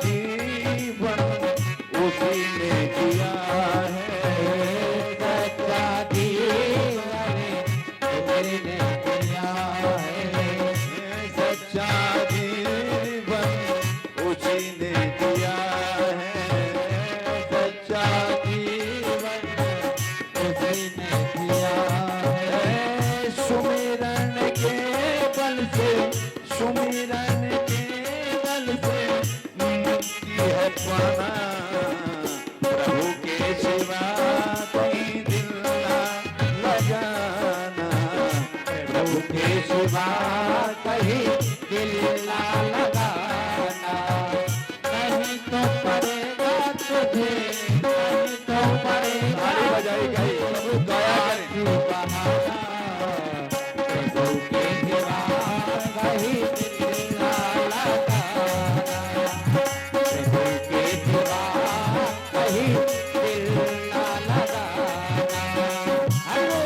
जीवन उसी ने दिया है, सच्चा जीवन उसी ने दिया है, सच्चा जीवन उसी ने दिया है, सच्चा जीवन उसी ने दिया है। सुमिरन के बल से, सुमिरन के बल से मुक्ति है पाना, प्रभु के सिवा कहीं दिल ना लगाना, प्रभु के सिवा कहीं दिल ना लगाना, नहीं तो पड़ेगा तुझे, नहीं तो पड़ेगा बजाएगा प्रभु दया करें बहाना, प्रभु के सिवा कहीं दिल ना लगाना, प्रभु के सिवा कहीं दिल ना लगाना। हेलो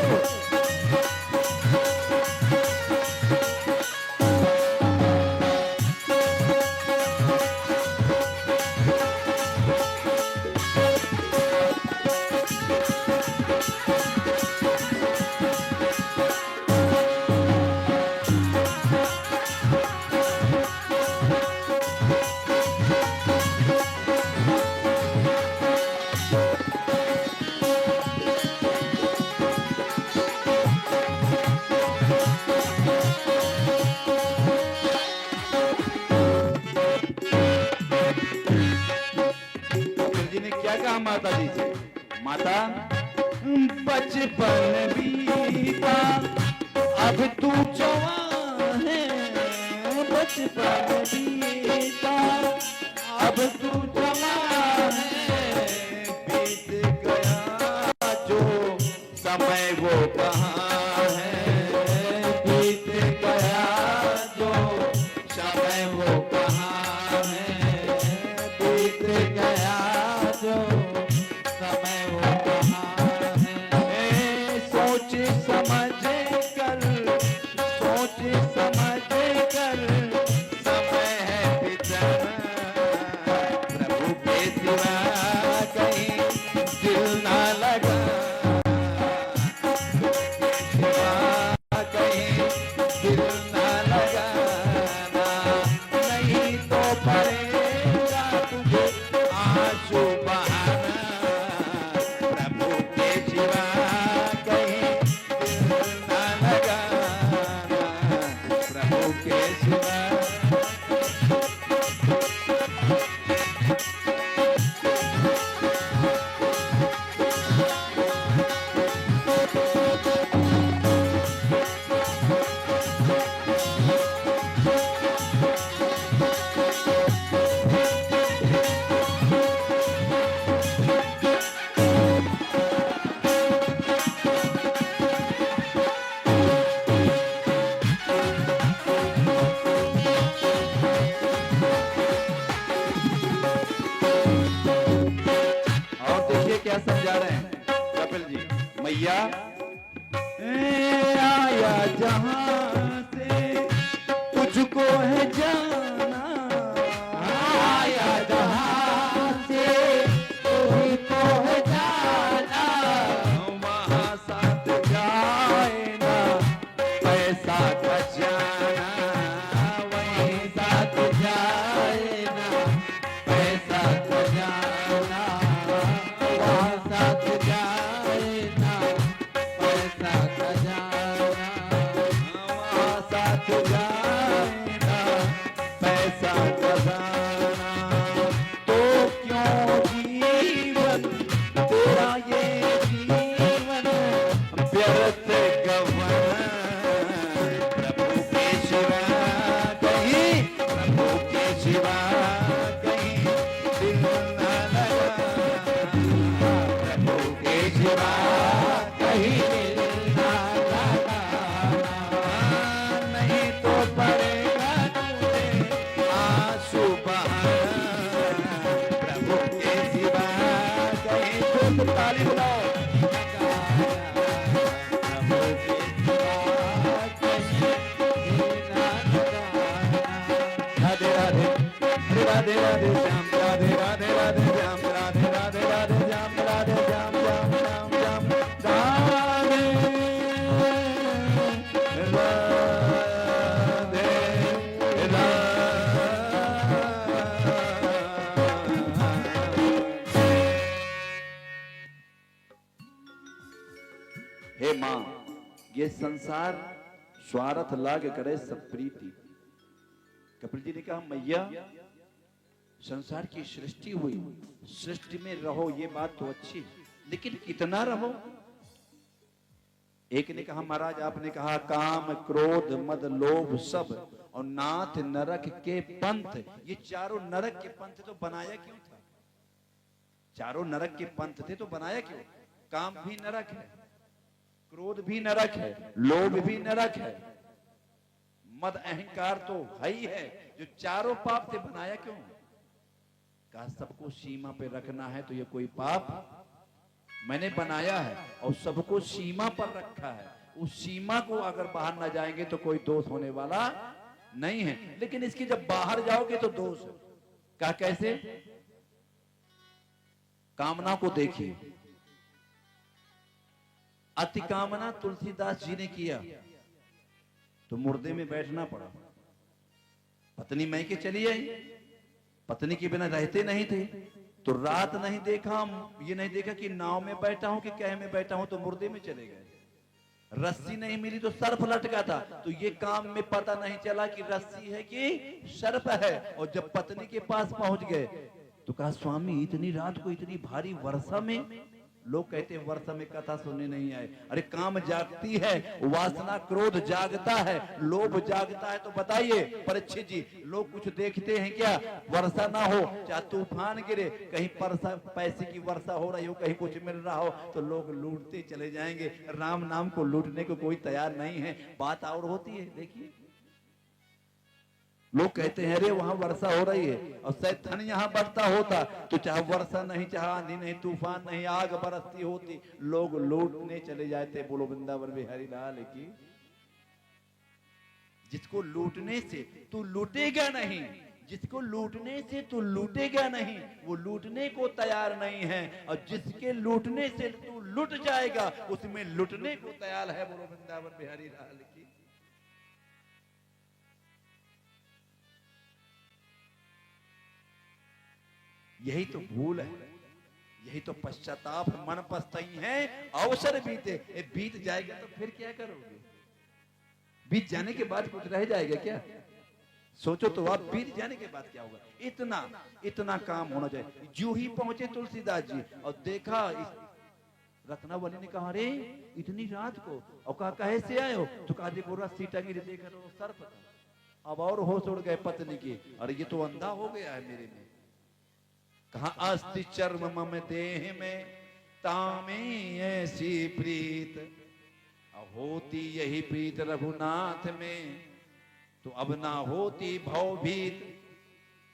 जी ने क्या कहा माता जी से? माता बचपन बीता अब तू जवान है, बचपन बीता अब तू जवान है, बीत गया जो समय वो कहाँ है, बीत गया जो समय वो कहाँ है, बीत गया जो समय वो कहाँ है। सोच समझ कर, सोच समझ कर समय है बिताना, प्रभु के सिवा कहीं दिल ना लगाना, प्रभु के सिवा कहीं दिल ना लगाना, नहीं तो पड़ेगा तुझे आंसू बहाना, प्रभु के सिवा कहीं दिल ना लगाना, प्रभु के सिवा। और देखिए क्या समझा रहे हैं कपिल जी। मैया आया जहां से तुझको है जाना, आया जहां से तुझको है जाना, वहां साथ जाए ना पैसा खजाना, वहीं साथ जाए ना पैसा खजाना, वहां साथ जाए ना पैसा खजाना, श्याम राधे राधे राधे श्याम राधे राधे राधे श्याम राधे श्याम श्याम श्याम श्याम राधे हे मां, ये संसार स्वार्थ लाग करे सब प्रीति। कपिल जी ने कहा मैया संसार की सृष्टि हुई, सृष्टि में रहो ये बात तो अच्छी, लेकिन कितना रहो। एक ने कहा महाराज आपने कहा काम क्रोध मद लोभ सब और नाथ नरक के पंथ, ये चारों नरक के पंथ तो बनाया क्यों था? चारों नरक के पंथ थे तो बनाया क्यों? काम भी नरक है, क्रोध भी नरक है, लोभ भी नरक है, मद अहंकार तो है ही है, जो चारों पाप थे बनाया क्यों? कहा सबको सीमा पे रखना है तो ये कोई पाप मैंने बनाया है और सबको सीमा पर रखा है। उस सीमा को अगर बाहर ना जाएंगे तो कोई दोष होने वाला नहीं है, लेकिन इसकी जब बाहर जाओगे तो दोष है। कहा कैसे? कामना को देखिए, अति कामना तुलसीदास जी ने किया तो मुर्दे में बैठना पड़ा। पत्नी मैके चली आई, पत्नी के बिना रहते नहीं थे, तो रात नहीं देखा, ये नहीं देखा कि नाव में बैठा हूं कि कह में बैठा हूं, तो मुर्दे में चले गए। रस्सी नहीं मिली तो सर्प लटका था, तो ये काम में पता नहीं चला कि रस्सी है कि सर्प है। और जब पत्नी के पास पहुंच गए तो कहा स्वामी इतनी रात को इतनी भारी वर्षा में, लोग कहते हैं वर्षा में कथा सुनने नहीं आए। अरे काम जागती है, वासना क्रोध जागता है, लोभ जागता है। तो बताइए परीक्षित जी, लोग कुछ देखते हैं क्या? वर्षा ना हो चाहे तूफान गिरे, कहीं पैसे की वर्षा हो रही हो, कहीं कुछ मिल रहा हो तो लोग लूटते चले जाएंगे। राम नाम को लूटने को कोई तैयार नहीं है। बात और होती है, देखिए लोग कहते हैं अरे वहां वर्षा हो रही है और शायद धन यहां बढ़ता होता तो चाहे वर्षा नहीं, चाहे आंधी नहीं, तूफान नहीं, आग बरसती होती, लोग लूटने चले जाते। बोलो वृंदावन बिहारी लाल की। जिसको लूटने से तू लूटेगा नहीं, जिसको लूटने से तू लूटेगा नहीं, वो लूटने को तैयार नहीं है, और जिसके लूटने से तू लूट जाएगा उसमें लूटने को तैयार है। बोलो वृंदावन बिहारी लाल की। यही तो भूल है, यही तो पश्चाताप, मन पछताई है, अवसर बीते। बीत जाएगा तो फिर क्या करोगे? बीत जाने के बाद कुछ रह जाएगा क्या? सोचो तो आप, बीत जाने के बाद क्या होगा? इतना इतना काम होना चाहिए। जो ही पहुंचे तुलसीदास जी और देखा, रत्नावली ने कहा अरे इतनी रात को, और कहा कहे से आए हो? तो कहा देखो रस्सी टंगी देखा तो सर्प था। अब और होश उड़ गए पत्नी की, अरे ये तो अंधा हो गया है मेरे में। कहा अस्ति चर्म मम देह में तामे ऐसी प्रीत, होती यही प्रीत रघुनाथ में तो अब ना होती भवभीत।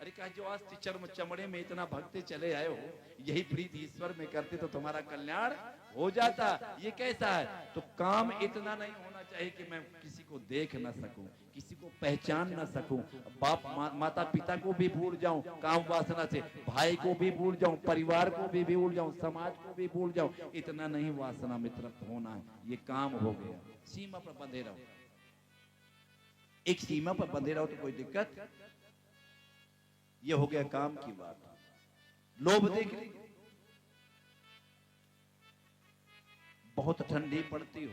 अरे कहा जो अस्ति चर्म चमड़े में इतना भक्ति चले आए हो, यही प्रीत ईश्वर में करते तो तुम्हारा कल्याण हो जाता। ये कैसा है? तो काम इतना नहीं होना चाहिए कि मैं किसी को देख ना सकूं, किसी को पहचान ना सकूं, बाप माता पिता को भी भूल जाऊं काम वासना से, भाई को भी भूल जाऊं, परिवार को भी भूल जाऊं, समाज को भी भूल जाऊं। इतना नहीं वासना में तृप्त होना है, ये काम हो गया। सीमा पर बंधे रहो, एक सीमा पर बंधे रहो तो कोई दिक्कत। ये हो गया काम की बात। लोभ देख लीजिए, बहुत ठंडी पड़ती हो,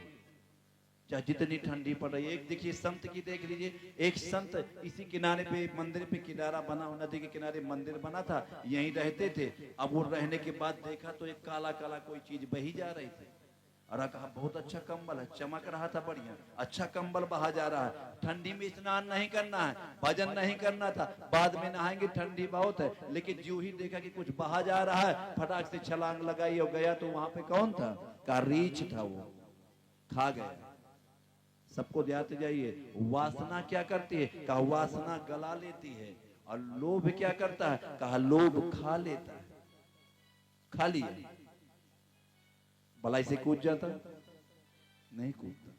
चाहे जितनी ठंडी पड़ रही है। एक देखिए संत की देख लीजिए, एक संत इसी किनारे पे, मंदिर पे किनारा बना, नदी के किनारे मंदिर बना था, यहीं रहते थे। अब वो रहने के बाद देखा तो एक काला काला कोई चीज बही जा रही थी। और कहा बहुत अच्छा कंबल है, चमक रहा था बढ़िया, अच्छा कंबल बहा जा रहा है। ठंडी में स्नान नहीं करना है, भजन नहीं करना था, बाद में नहाएंगे, ठंडी बहुत है। लेकिन जो ही देखा कि कुछ बहा जा रहा है, फटाक से छलांग लगाई और गया तो वहां पे कौन था? का रीछ था, वो खा गया। सबको ध्यान जाइए, वासना क्या करती है? कहा वासना गला लेती है, और लोभ क्या करता है? कहा लोभ खा लेता है। खा लिया, भलाई से कूद जाता? नहीं कूदता।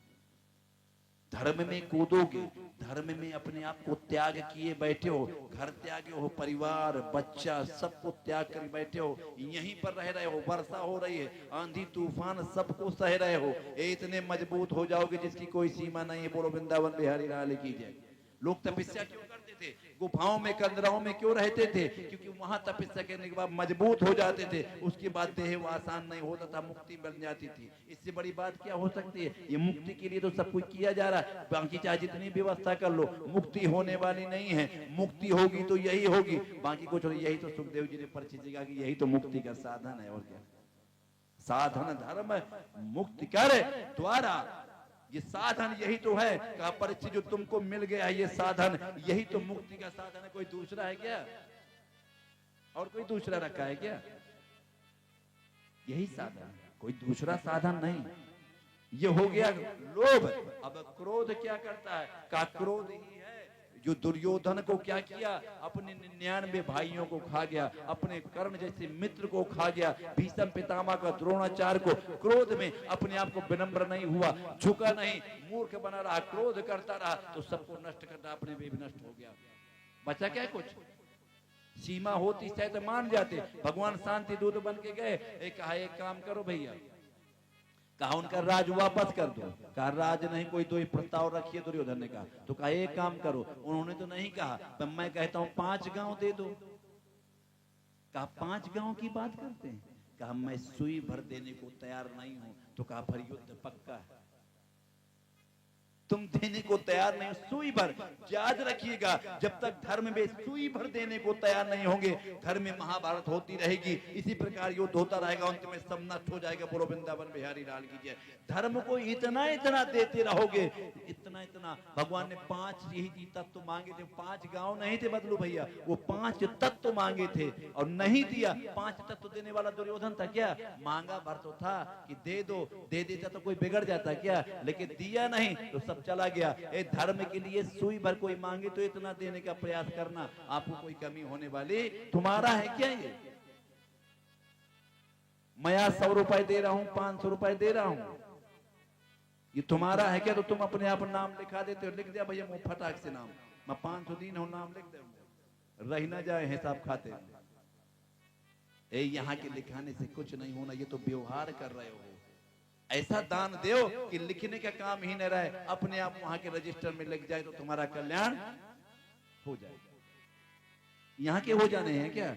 धर्म में कूदोगे, धर्म में अपने आप को त्याग किए बैठे हो, घर त्यागे हो, परिवार बच्चा सबको त्याग कर बैठे हो, यहीं पर रह रहे हो, वर्षा हो रही है, आंधी तूफान सबको सह रहे हो, इतने मजबूत हो जाओगे जिसकी कोई सीमा नहीं है। बोलो वृंदावन बिहारी लाल की जय। लोग तपस्या क्यों करते थे, गुफाओं में कंदराओं में क्यों रहते थे? क्योंकि वहां तपस्या करने के बाद मजबूत हो जाते थे, उसके बाद देह वो आसान नहीं होता था, मुक्ति बन जाती थी। इससे बड़ी बात क्या हो सकती है? ये मुक्ति के लिए तो सब कुछ किया जा रहा है, बाकी चाहे जितनी व्यवस्था कर लो, मुक्ति होने वाली नहीं है। मुक्ति होगी तो यही होगी, बाकी कुछ नहीं। यही तो सुखदेव जी ने परिचित जगह की, यही तो मुक्ति का साधन है। और क्या साधन धर्म मुक्ति कर द्वारा, ये साधन यही तो है। कहा परिचित जो तुमको मिल गया है, ये साधन यही तो मुक्ति का साधन है। कोई दूसरा है क्या? और कोई दूसरा रखा है क्या? यही साधन, कोई दूसरा साधन नहीं। ये हो गया लोभ। अब क्रोध क्या करता है? कहा क्रोध ही है जो दुर्योधन को क्या किया, अपने 99 भाइयों को खा गया, अपने कर्ण जैसे मित्र को खा गया, भीष्म पितामह का, द्रोणाचार्य को। क्रोध में अपने आप को विनम्र नहीं हुआ, झुका नहीं, मूर्ख बना रहा, क्रोध करता रहा, तो सबको नष्ट करता, अपने भी नष्ट हो गया। बचा क्या कुछ? सीमा होती शायद तो मान जाते। भगवान शांति दूत बन के गए, कहा एक काम करो भैया, कहा उनका राज वापस कर दो। कहा राज नहीं, कोई तो प्रस्ताव रखिए दुर्योधन ने कहा। तो कहा एक काम करो, उन्होंने तो नहीं कहा, पर मैं कहता हूं 5 गांव दे दो। कहा 5 गांव की बात करते हैं? कहा मैं सुई भर देने को तैयार नहीं हूं। तो कहा फिर युद्ध पक्का है, तुम देने को तैयार नहीं, सुई भर। याद रखिएगा, जब तक धर्म में सुई भर देने को तैयार नहीं होंगे, धर्म में महाभारत होती रहेगी, इसी प्रकार युद्ध होता रहेगा, अंत में सब नष्ट हो जाएगा। बोलो वृंदावन बिहारी लाल की जय। धर्म को इतना इतना देते रहोगे, इतना इतना। भगवान ने 5 यही तत्व मांगे थे, 5 गांव नहीं थे बदलू भैया, वो 5 तत्व मांगे थे और नहीं दिया। 5 तत्व देने वाला दुर्योधन था क्या? मांगा भर तो था कि दे दो, दे देता तो कोई बिगड़ जाता क्या? लेकिन दिया नहीं तो सब चला गया। ए धर्म के लिए सुई भर कोई मांगे तो इतना देने का प्रयास करना, आपको कोई कमी होने वाली तुम्हारा है क्या? ये मैं 100 रुपए दे रहा हूं, 500 रुपए दे रहा हूं, ये तुम्हारा है क्या? तो तुम अपने आप नाम लिखा देते हो, लिख दिया भैया मुंह फटाक से नाम, मैं 500 दिन हो नाम लिख दे, रह ना जाए हिसाब खाते। ए यहाँ के लिखाने से कुछ नहीं होना, ये तो व्यवहार कर रहे हो। ऐसा दान दो कि लिखने का काम ही न रहे, अपने आप वहां के रजिस्टर में लग जाए, तो तुम्हारा कल्याण हो जाए। यहाँ के हो जाने हैं क्या?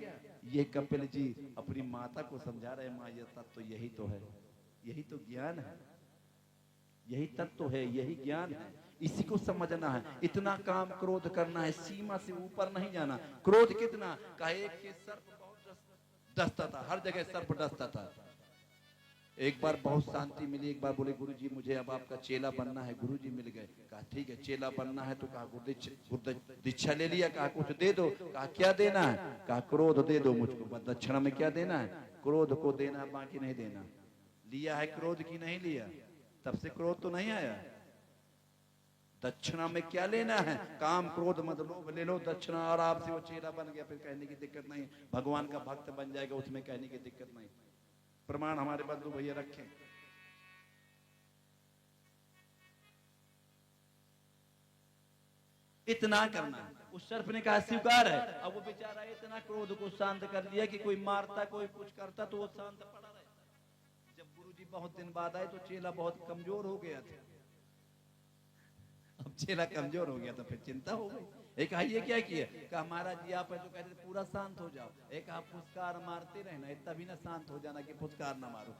ये कपिल जी अपनी माता को समझा रहे, माँ ये तत्व तो यही तो है, यही तो ज्ञान है, यही तत्व है, यही ज्ञान है, इसी को समझना है। इतना काम क्रोध करना है, सीमा से ऊपर नहीं जाना। क्रोध कितना? कहे कि सर्प बहुत डसता था, हर जगह सर्प डसता था। एक बार बहुत शांति मिली, एक बार बोले गुरुजी मुझे अब आपका चेला बनना है। गुरुजी मिल गए, कहा ठीक है चेला बनना है, तो कहा दीक्षा ले लिया। कहा कुछ दे दो। कहा क्या देना है? कहा क्रोध दे दो मुझको, दक्षिणा में क्या देना है? क्रोध को देना, बाकी नहीं देना। लिया है क्रोध की नहीं लिया, तब से क्रोध तो नहीं आया। दक्षिणा में क्या लेना है? काम क्रोध मत लोभ, ले लो दक्षिणा, और आपसे वो चेला बन गया, फिर कहने की दिक्कत नहीं, भगवान का भक्त बन जाएगा, उसमें कहने की दिक्कत नहीं। प्रमाण हमारे बंधु भैया रखें। इतना करना है। उस सर्प ने कहा स्वीकार है। अब वो बेचारा इतना क्रोध को शांत कर लिया कि कोई मारता कोई कुछ करता तो वो शांत पड़ा रहे। जब गुरुजी बहुत दिन बाद आए तो चेला बहुत कमजोर हो गया था। अब चेला कमजोर हो गया तो फिर चिंता हो गई। एक ये क्या किया? कहा महाराज जी आप जो कहते पूरा शांत हो जाओ। एक आप फुसकार मारते रहना, इतना भी ना शांत हो जाना कि फुसकार ना मारो,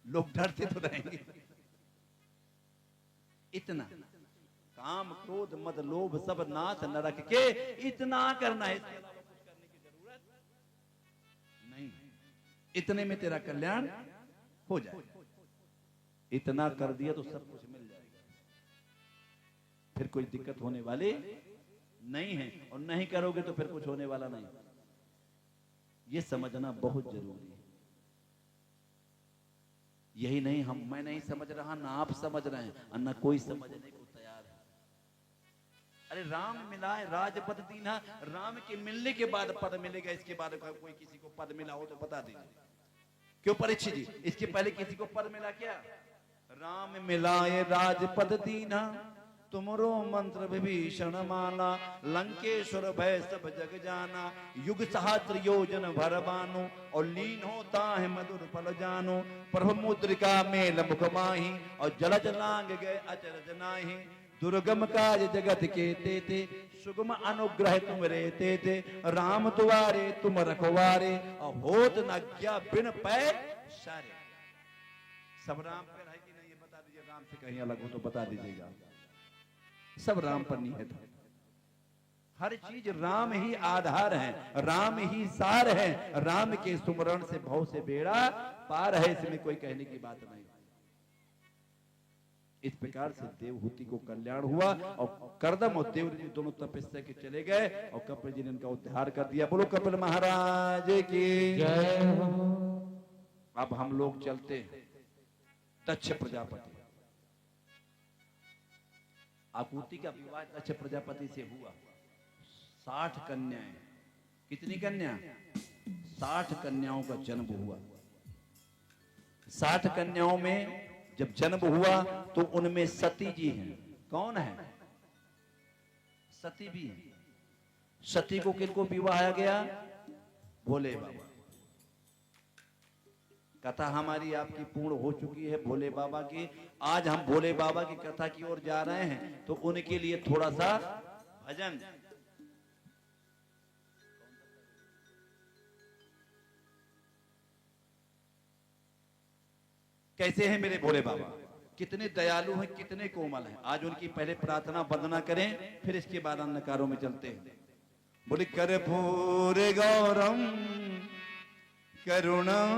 लोग डरते तो रहेंगे। इतना काम क्रोध मद लोभ सब नाथ नरक के, इतना करना है, इसके अलावा कुछ करने की जरूरत नहीं। इतने में तेरा कल्याण हो जाए। इतना कर दिया तो सब कुछ मिल जाएगा, फिर कोई दिक्कत होने वाली नहीं है। और नहीं करोगे तो फिर कुछ होने वाला नहीं। ये समझना बहुत जरूरी है। यही नहीं मैं नहीं समझ रहा, ना आप समझ रहे हैं, और ना कोई समझने को तैयार है। अरे राम मिला है, राजपद दीना, राम के मिलने के बाद पद मिलेगा, इसके बाद कोई किसी को पद मिला हो तो बता दीजिए। क्यों परीक्षित जी, इसके पहले किसी को पद मिला क्या? राम मिलाए राजपद दीना, तुमरो मंत्र विभीषण माना। लंकेश्वर भय सब जग जाना, युग सहस्त्र योजन भर बानो। और लीन होता है मधुर फल जानो, प्रभु मुद्रिका मेल मुख माही। और जलज लांग गए अचरज नाही, दुर्गम काज जगत के तेते। सुगम अनुग्रह तुम रेते थे, राम दुआरे तुम रखवारे। और होत न ज्ञा बिन पै सारे। सब राम पर है कि नहीं ये बता दीजिए, राम से कहीं अलग हो तो बता दीजिएगा। सब राम पर निहित है, हर चीज राम ही आधार है, राम ही सार है। राम के सुमरण से भव से बेड़ा पार है, इसमें कोई कहने की बात नहीं। इस प्रकार से देवहूति को कल्याण हुआ और करदम और देव जी दोनों तपस्या के चले गए और कपिल जी ने उनका उद्धार कर दिया। बोलो कपिल महाराज की जय। अब हम लोग चलते हैं दक्ष प्रजापति। आकुति का विवाह दक्ष प्रजापति से हुआ। 60 कन्याएं। कितनी कन्या? 60 कन्याओं का जन्म हुआ। 60 कन्याओं में जब जन्म हुआ तो उनमें सती जी हैं। कौन है? सती भी है। सती को किनको विवाह गया? भोले बाबा। कथा हमारी आपकी पूर्ण हो चुकी है भोले बाबा की। आज हम भोले बाबा की कथा की ओर जा रहे हैं, तो उनके लिए थोड़ा सा भजन। कैसे हैं मेरे भोले बाबा? कितने दयालु हैं, कितने कोमल हैं। आज उनकी पहले प्रार्थना वंदना करें, फिर इसके बाद अन्नकारों में चलते हैं। बोले कर्पूर गौरम करुणावतारम,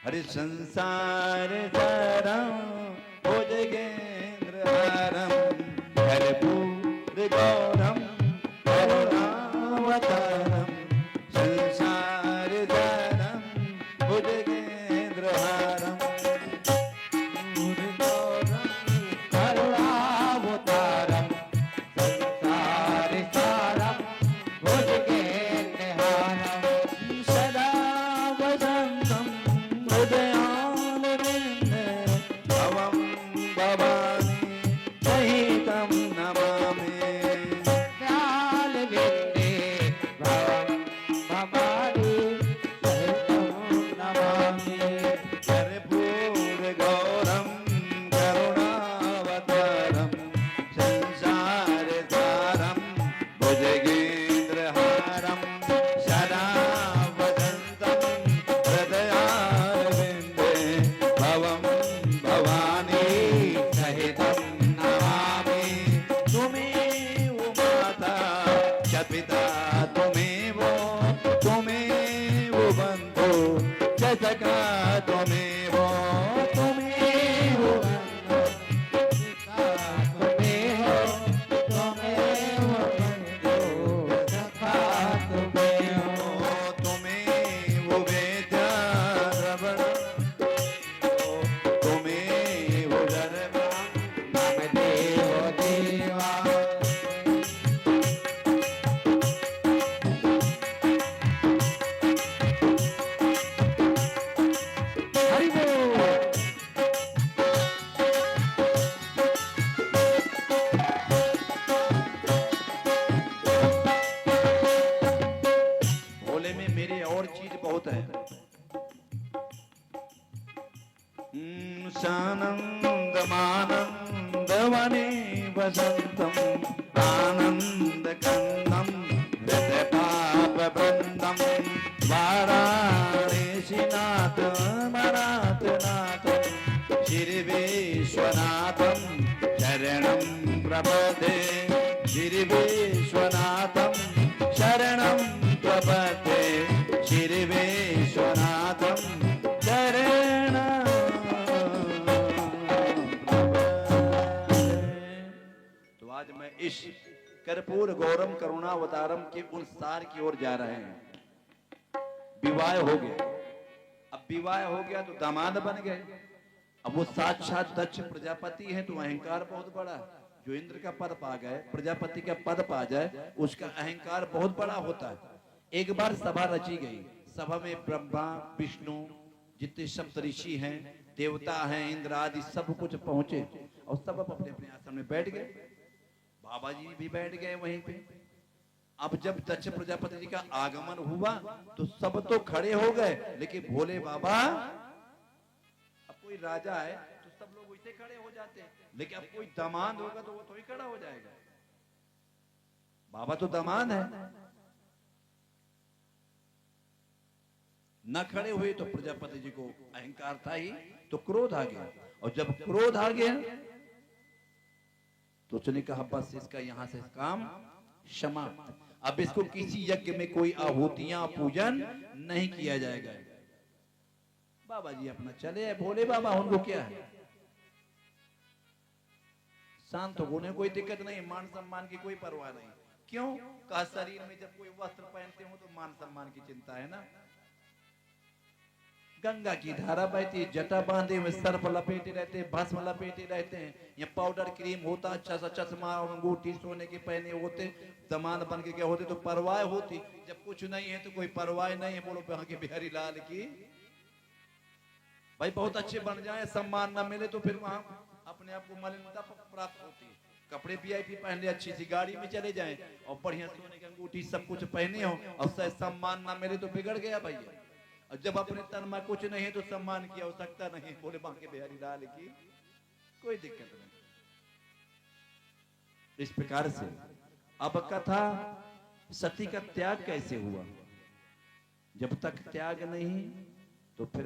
हरि संसार सारम भुजगेंद्रहारम। कर्पूर गौरम करुणावतारम, संसार सारम भुजगेंद्रहारम। करुणावतारम, संसार सारम भुजगेंद्रहारम। सदा वसंतम हृदयारविंदे, भवं भवानी सहितं नमामि। दयालविंदे भवं भवानी सहितं नमामि। कर्पूर गौरम करुणावतारम, संसार सारम भुजगेंद्रहारम। सदा वसंतम हृदयारविंदे, भवं भवानी सहितं नमामि। तुमेव माता च पिता, तुमेव बन्धु च सखा, तुमेव बन्धु तुमेव बन्धु सखा, तुमेव वेद्या रमण, तुमेव धर्मा मम देव देवा। हरि बोल। भोले में मेरे और चीज बहुत है। सानंदमानंदवने वसंतम, आनंद कंदम हृत पाप वृंदम। वाराणसीनाथ मनाथ नाथम, श्री विश्वनाथम शरणं प्रपदे। श्री विश्वनाथम शरणं प्रपदे, श्री विश्वनाथम शरणं प्रपदे। तो आज मैं इस कर्पूर गौरम करुणावतारम के उन सार की ओर जा रहे हैं। विवाह हो गया, अब विवाह हो गया तो दामाद बन गए। अब वो साक्षात दक्ष प्रजापति हैं, तो अहंकार बहुत बड़ा है। जो इंद्र का पद पा गए, प्रजापति का पद पा जाए, उसका अहंकार बहुत बड़ा होता है। एक बार सभा रची गई। सभा में ब्रह्मा, विष्णु, जितने सप्त ऋषि हैं, देवता हैं, इंद्र आदि सब कुछ पहुंचे और सब अपने अपने आसन में बैठ गए। बाबा जी भी बैठ गए वहीं पे। अब जब दक्ष प्रजापति जी का आगमन हुआ तो सब तो खड़े हो गए, लेकिन भोले बाबा, अब कोई राजा है तो सब लोग वैसे खड़े हो जाते हैं, लेकिन अब कोई दामाद होगा तो वो थोड़ी खड़ा हो जाएगा। बाबा तो दामाद है, न खड़े हुए तो प्रजापति जी को अहंकार था ही, तो क्रोध आ गया। और जब क्रोध आ गया तो उसने कहा बस इसका यहां से काम समाप्त, अब इसको किसी यज्ञ में कोई आहुतियां पूजन नहीं किया जाएगा। बाबा जी अपना चले आए, भोले बाबा, उनको क्या है, शांत होने कोई दिक्कत नहीं, मान सम्मान की कोई परवाह नहीं। क्यों? कहा शरीर में जब कोई वस्त्र पहनते हो तो मान सम्मान की चिंता है ना। गंगा की धारा बहती, जटा बांधे हुए, सर्प लपेटे रहते हैं, भस्म लपेटे रहते हैं, या पाउडर क्रीम होता, अच्छा सा चश्मा और अंगूठी सोने के पहने होते, दमान बन के क्या होते तो परवाह होती। जब कुछ नहीं है तो कोई परवाह नहीं है। बोलो वहां के बिहारी लाल की भाई, बहुत अच्छे बन जाए, सम्मान ना मिले तो फिर वहां अपने आप को मलिनता प्राप्त होती है। कपड़े वीआईपी पहन ले, अच्छी सी गाड़ी में चले जाएं और बढ़िया सोने की अंगूठी सब कुछ पहने हो और शायद सम्मान ना मिले तो बिगड़ गया भैया। और जब अपने तन में कुछ नहीं है तो सम्मान की आवश्यकता नहीं। बोले बांके बिहारी लाल की कोई दिक्कत नहीं। इस प्रकार से अब कथा सती का त्याग कैसे हुआ। जब तक त्याग नहीं तो फिर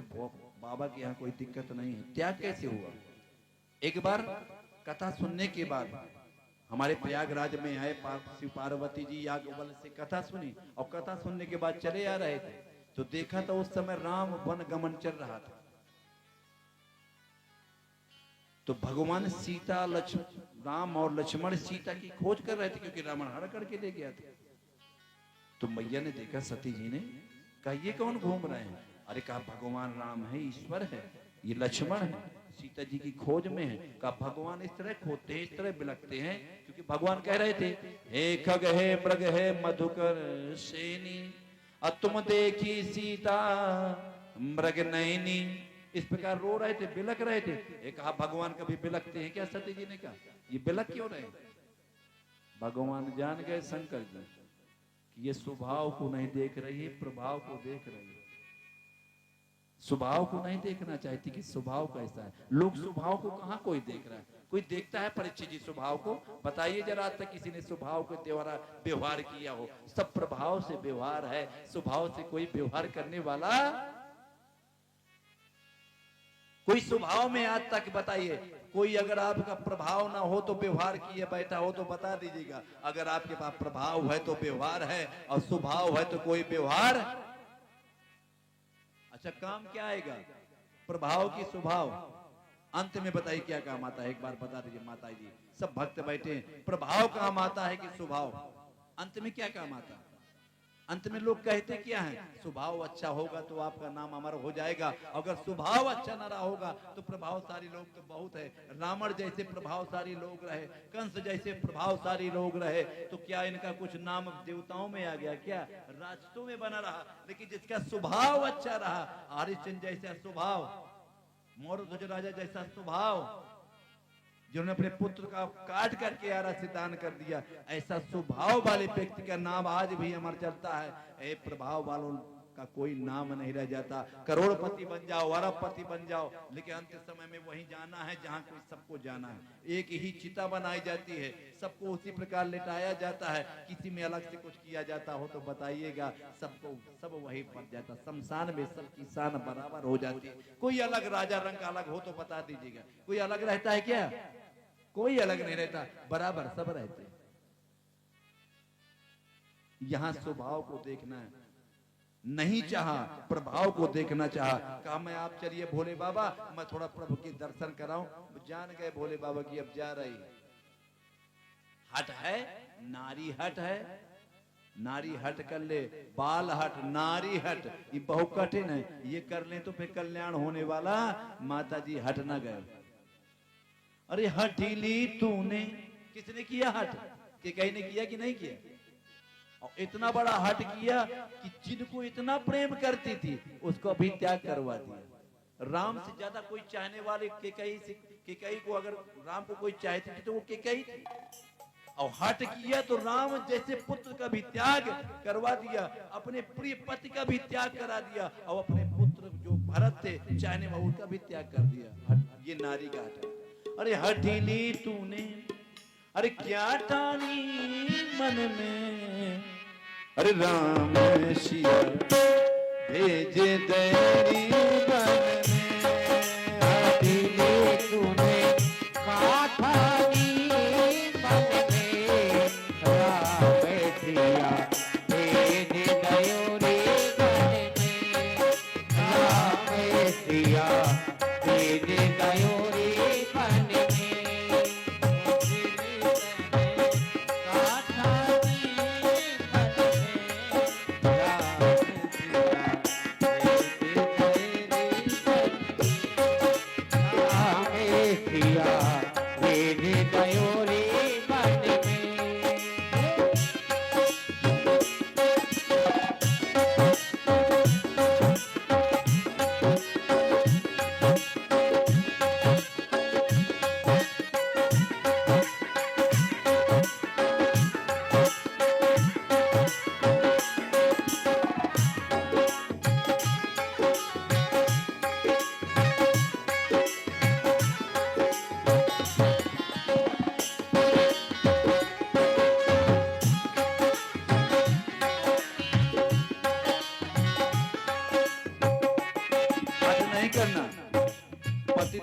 बाबा के यहाँ कोई दिक्कत नहीं है। त्याग कैसे हुआ? एक बार कथा सुनने के बाद हमारे प्रयागराज में है शिव पार्वती जी याज्ञवल्क्य से कथा सुनी, और कथा सुनने के बाद चले आ रहे थे तो देखा तो उस समय राम वन गमन चल रहा था। तो भगवान सीता राम और लक्ष्मण सीता की खोज कर रहे थे, क्योंकि रावण हरण करके ले गया था। तो मैया ने देखा, सती जी ने कहा ये कौन घूम रहे हैं? अरे कहा भगवान राम है, ईश्वर है, ये लक्ष्मण है, सीता जी की खोज में है। कहा भगवान इस तरह खोदते हैं, इस तरह बिलखते हैं, क्योंकि भगवान कह रहे थे हे खग है मृग है मधुकर सेनी, तुम देखी सीता मृग नयनी। इस प्रकार रो रहे थे, बिलक रहे थे। एक कहा भगवान कभी बिलकते हैं क्या? सती जी ने कहा ये बिलक क्यों रहे? भगवान जान गए शंकर जी कि ये स्वभाव को नहीं देख रही है, प्रभाव को देख रही है। स्वभाव को नहीं देखना चाहती कि स्वभाव कैसा है। लोग स्वभाव को कहां कोई देख रहा है? कोई देखता है परीक्षित जी स्वभाव को? बताइए जरा, आज तक किसी ने स्वभाव के द्वारा व्यवहार किया हो? सब प्रभाव से व्यवहार है, स्वभाव से कोई व्यवहार करने वाला कोई स्वभाव में आज तक बताइए कोई अगर आपका प्रभाव ना हो तो व्यवहार किए बैठा हो तो बता दीजिएगा। अगर आपके पास प्रभाव है तो व्यवहार है, और स्वभाव है तो कोई व्यवहार। अच्छा, काम क्या आएगा? प्रभाव की स्वभाव। अंत में बताइए क्या काम आता है? एक बार बता दीजिए माता जी, सब भक्त बैठे। प्रभाव काम आता है कि स्वभाव? अंत में क्या काम आता है? अंत में लोग कहते क्या है? स्वभाव अच्छा होगा तो आपका नाम अमर हो जाएगा, अगर स्वभाव अच्छा ना रहा होगा तो प्रभावशाली लोग तो बहुत है। रावण जैसे प्रभावशाली लोग रहे, कंस जैसे प्रभावशाली लोग रहे, तो क्या इनका कुछ नाम देवताओं में आ गया क्या? राजतों में बना रहा। लेकिन जिसका स्वभाव अच्छा रहा, हरिश्चंद्र जैसा स्वभाव, मौर्य राजा जैसा स्वभाव, जिन्होंने अपने पुत्र का काट करके आरा दान कर दिया, ऐसा स्वभाव वाले व्यक्ति का नाम आज भी अमर चलता है। ए प्रभाव वालों का कोई नाम नहीं रह जाता। करोड़पति बन जाओ, अरबपति बन जाओ, लेकिन अंत समय में वहीं जाना है जहां कोई सबको जाना है। एक ही चिता बनाई जाती है, सबको उसी प्रकार लेटाया जाता है। किसी में अलग से कुछ किया जाता हो तो बताइएगा, सबको सब वही पड़ जाता। शमशान में सबकी शान बराबर हो जाती है। कोई अलग राजा रंग का अलग हो तो बता दीजिएगा। कोई अलग रहता है क्या? कोई अलग नहीं रहता, बराबर सब रहते। यहां स्वभाव को देखना है नहीं चाहा, प्रभाव को देखना चाहा। कहा मैं आप चलिए भोले बाबा, मैं थोड़ा प्रभु के दर्शन कराऊं। जान गए भोले बाबा की अब जा रही। हट है, नारी हट है, नारी हट कर ले, बाल हट, नारी हट, ये बहुत कठिन है। ये कर ले तो फिर कल्याण होने वाला। माता जी हट ना गए। अरे हटी ली तूने, किसने किया हट? कि कहीं ने किया कि नहीं किया? और इतना बड़ा हट किया कि जिनको इतना प्रेम करती थी उसको अभी त्याग करवा दिया। राम से ज्यादा कोई चाहने वाले केकई को अगर राम को कोई चाहती थी तो वो केकई थी। और हट किया तो राम जैसे पुत्र का भी त्याग करवा दिया, अपने प्रिय पति का भी त्याग करा दिया, और अपने पुत्र जो भरत थे चाहने वाले उनका भी त्याग कर दिया। ये नारी का हट। अरे हठीली तूने, अरे क्या ठानी मन में, अरे राम सिया भेजे तेरी बन में। हठीली तूने काठानी मन में, राम सिया भेज दयो रे बन में, राम सिया भेज दयो रे बन में। काठानी मन में, राम सिया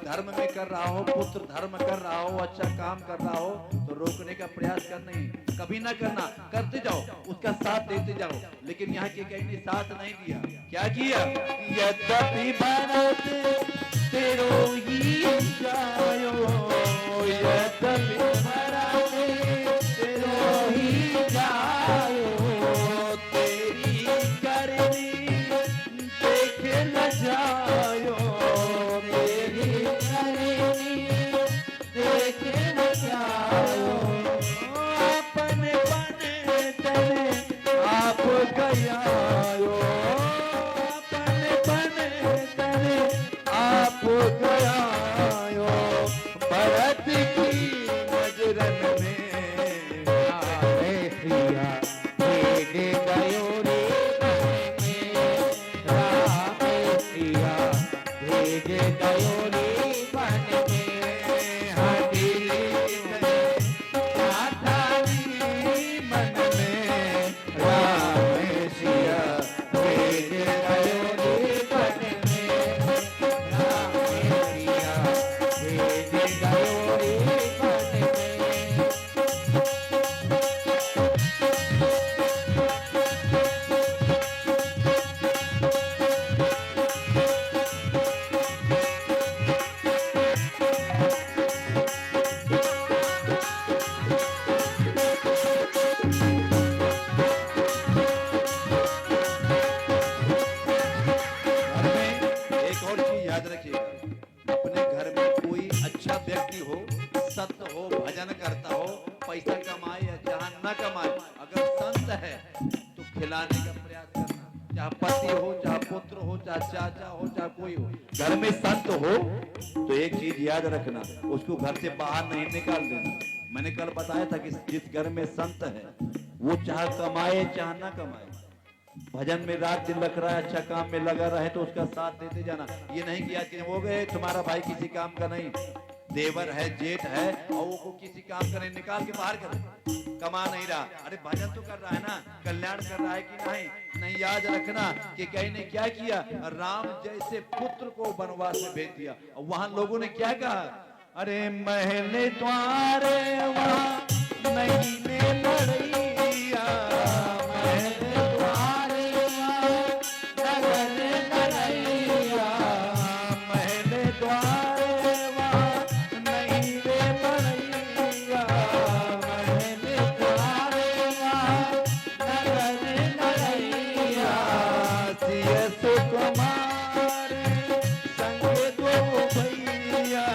धर्म में कर रहा हो, पुत्र धर्म कर रहा हो, अच्छा काम कर रहा हो तो रोकने का प्रयास करना ही कभी ना करना, करते जाओ, उसका साथ देते जाओ। लेकिन यहाँ के कहीं ने साथ नहीं दिया। क्या किया? यद्यपि भरत तेरो ही जायो, यद्यपि भरत तेरो ही जायो, तेरी करनी देख न जायो, अपने बने तने आप गयायो, अपने बने तने आप गयायो, भरत की नजरन में सिया भेज दयो रे बन में, राम सिया भेज दयो रे बन में। पैसा कमाए या जहां न कमाए, अगर संत है तो खिलाने का प्रयास करना, चाहे पति हो, चाहे पुत्र हो, चाहे चाचा हो, चाहे कोई हो। घर में संत हो तो एक चीज याद रखना, उसको घर से बाहर नहीं निकाल देना। मैंने कल बताया था कि जिस घर में संत है वो चाहे कमाए चाहे ना कमाए, भजन में रात दिन लग रहा है, अच्छा काम में लगा रहे तो उसका साथ देते जाना। ये नहीं किया कि हो गए तुम्हारा भाई किसी काम का नहीं, देवर है, जेठ है, और वो किसी काम करे निकाल के बाहर कर, कमा नहीं रहा, अरे भजन तो कर रहा है ना, कल्याण कर रहा है कि नहीं? नहीं, याद रखना कि कहीं ने क्या किया, राम जैसे पुत्र को वनवास में भेज दिया, और वहां लोगों ने क्या कहा, अरे महल द्वारे वहां नहीं ने लड़ैया, महल द्वारे वहां नगर लड़ैया, महल द्वारे वहां नहीं रे लड़ैया, महल द्वारे वहां नगर लड़ैया, सिय सुकुमार संग दो भैया,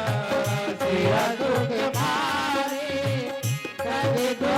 सिया सुकुमार संग दो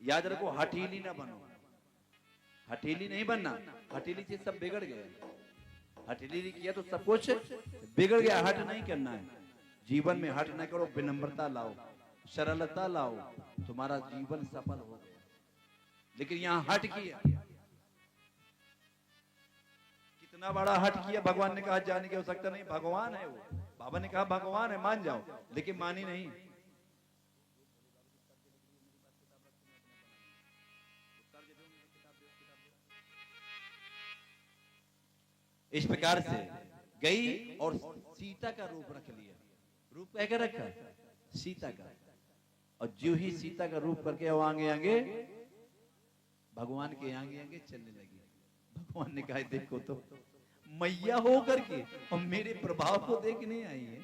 याद रखो, हठीली ना बनो, हठीली नहीं बनना। हठीली से सब बिगड़ गया, हठीली नहीं किया तो सब कुछ बिगड़ गया। हट नहीं करना है जीवन में, हट ना करो, विनम्रता लाओ, सरलता लाओ, तुम्हारा जीवन सफल हो गया। लेकिन यहाँ हट किया, कितना बड़ा हट किया। भगवान ने कहा जाने की आवश्यकता नहीं, भगवान है वो। बाबा ने कहा भगवान है, मान जाओ, लेकिन मानी नहीं। इस प्रकार से गई और सीता का रूप रख लिया। रूप कह के रखा सीता का, और जो ही सीता का रूप करके वो आगे आगे भगवान के आगे आगे चलने लगी। भगवान ने कहा देखो तो मैया हो करके और मेरे प्रभाव को देखने आई है।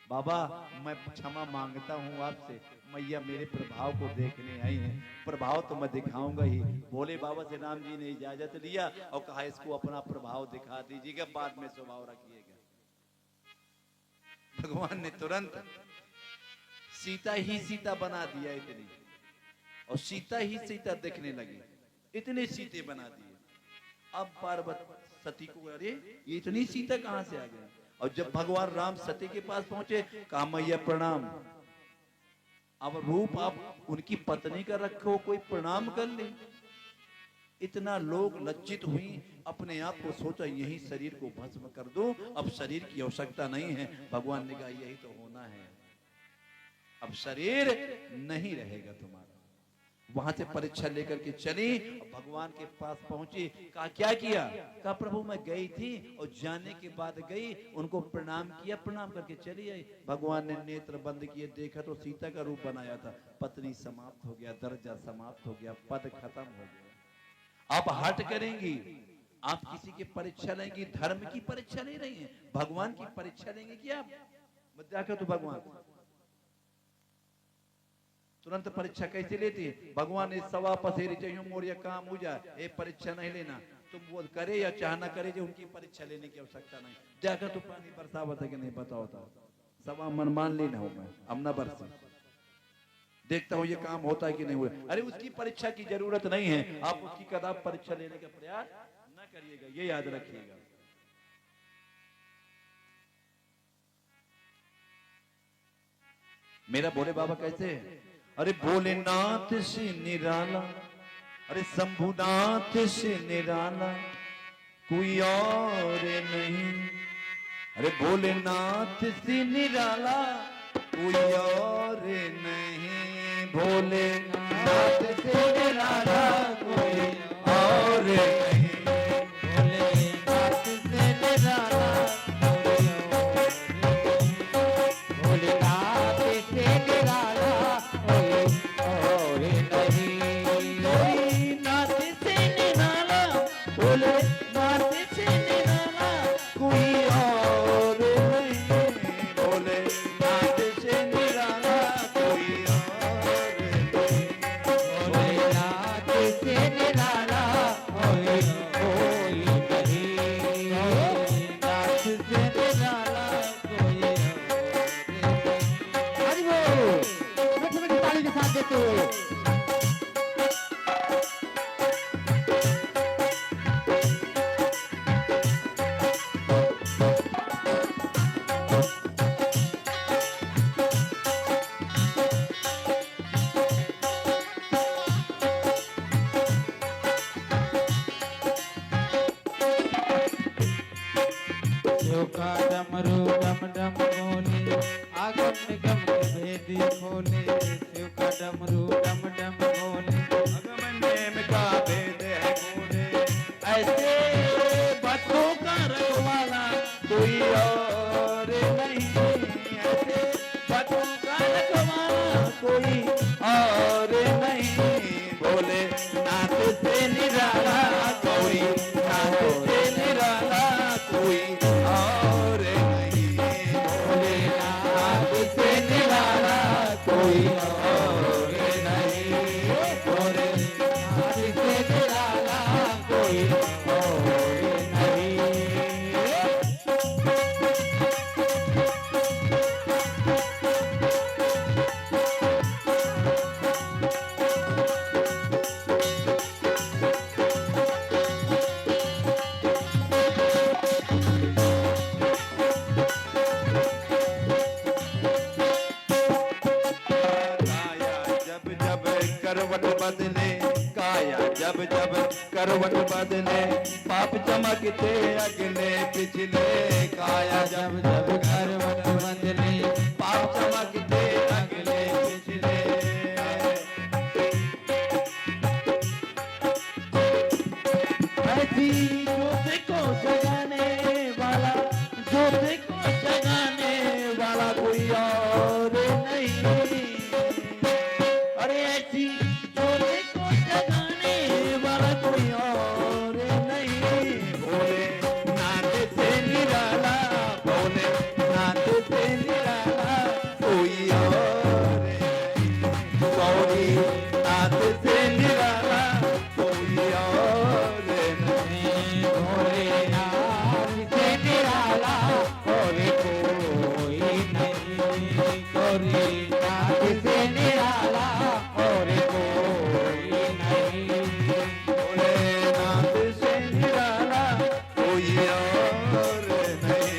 बाबा मैं क्षमा मांगता हूँ आपसे, मैया मेरे प्रभाव को देखने आई है, प्रभाव तो मैं दिखाऊंगा ही। भोले बाबा से राम जी ने इजाजत लिया और कहा इसको अपना प्रभाव दिखा दीजिएगा, बाद में स्वभाव रखिएगा। भगवान ने तुरंत सीता ही सीता बना दिया इतनी, और सीता ही सीता दिखने लगी, इतने सीते बना दिए। अब पार्वती सती को अरे ये इतनी सीता कहां से आ गई। और जब भगवान राम सती के पास पहुंचे, कहा मैया प्रणाम। अब रूप आप उनकी पत्नी का रखो, कोई प्रणाम कर ले। इतना लोग लज्जित हुई, अपने आप को सोचा यही शरीर को भस्म कर दो, अब शरीर की आवश्यकता नहीं है। भगवान ने कहा यही तो होना है, अब शरीर नहीं रहेगा तुम्हारा। वहां से परीक्षा लेकर के चली, भगवान के पास पहुंची, कहा क्या किया। कहा प्रभु मैं गई थी और जाने के बाद गई, उनको प्रणाम किया, प्रणाम करके चली आई। भगवान ने नेत्र बंद किए, देखा तो सीता का रूप बनाया था। पत्नी समाप्त हो गया, दर्जा समाप्त हो गया, पद खत्म हो गया। आप हट करेंगी, आप किसी की परीक्षा लेंगी, धर्म की परीक्षा ले रही हैं, भगवान की परीक्षा लेंगे क्या आप। मत जाकर तो भगवान तुरंत परीक्षा कैसे लेती है। भगवान ने सवा पसेरी चाहिए मोर या काम हो जाए, ये परीक्षा नहीं लेना। तुम वो करे या चाहना करे, जो उनकी परीक्षा लेने की आवश्यकता नहीं। जाकर तो पानी बरसावत है कि नहीं बताओ, सवा मन मान लेना हो, मैं अब न बरसा, देखता हूँ ये काम होता है कि नहीं हुआ। अरे उसकी परीक्षा की जरूरत नहीं है, आप उसकी कदाप परीक्षा लेने का प्रयास न करिएगा, ये याद रखिएगा। मेरा भोले बाबा कैसे है। अरे भोलेनाथ से निराला, अरे शंभुनाथ से निराला कोई और नहीं। अरे भोलेनाथ से निराला कोई और नहीं। भोलेनाथ से निराला कोई और नहीं। भोलेनाथ से निराला भोलेनाथ से निराला डमरू डम डम बोले, आगम निगम के भेदी खोले। शिव का डमरू डम डम बोले, आगम निगम का भेद है खोले। ऐसे बच्चों का रखवाला कोई और नहीं। ऐसे बच्चों का रखवाला कोई और नहीं। भोले नाथ से निराला कोई, नाथ से निराला कोई और नहीं। भोले नाथ से निराला कोई और नहीं। जब करवट बदले, काया जब जब करवट बदले, पाप चमकते अगले पिछले, काया जब जब करवट बदले, पाप चमकते अगले पिछले। ऐसी ज्योति को जगाने वाला, ज्योति को जगाने वाला कोई और नहीं। अरे ऐसी ज्योति को जगाने वाला कोई और नहीं। भोले नाथ से निराला, भोले नाथ से निराला कोई और नहीं। गौरी नाथ से निराला कोई और नहीं। भोलेनाथ से निराला और कोई नहीं। भोलेनाथ से निराला और कोई नहीं। भोलेनाथ से निराला कोई और नहीं।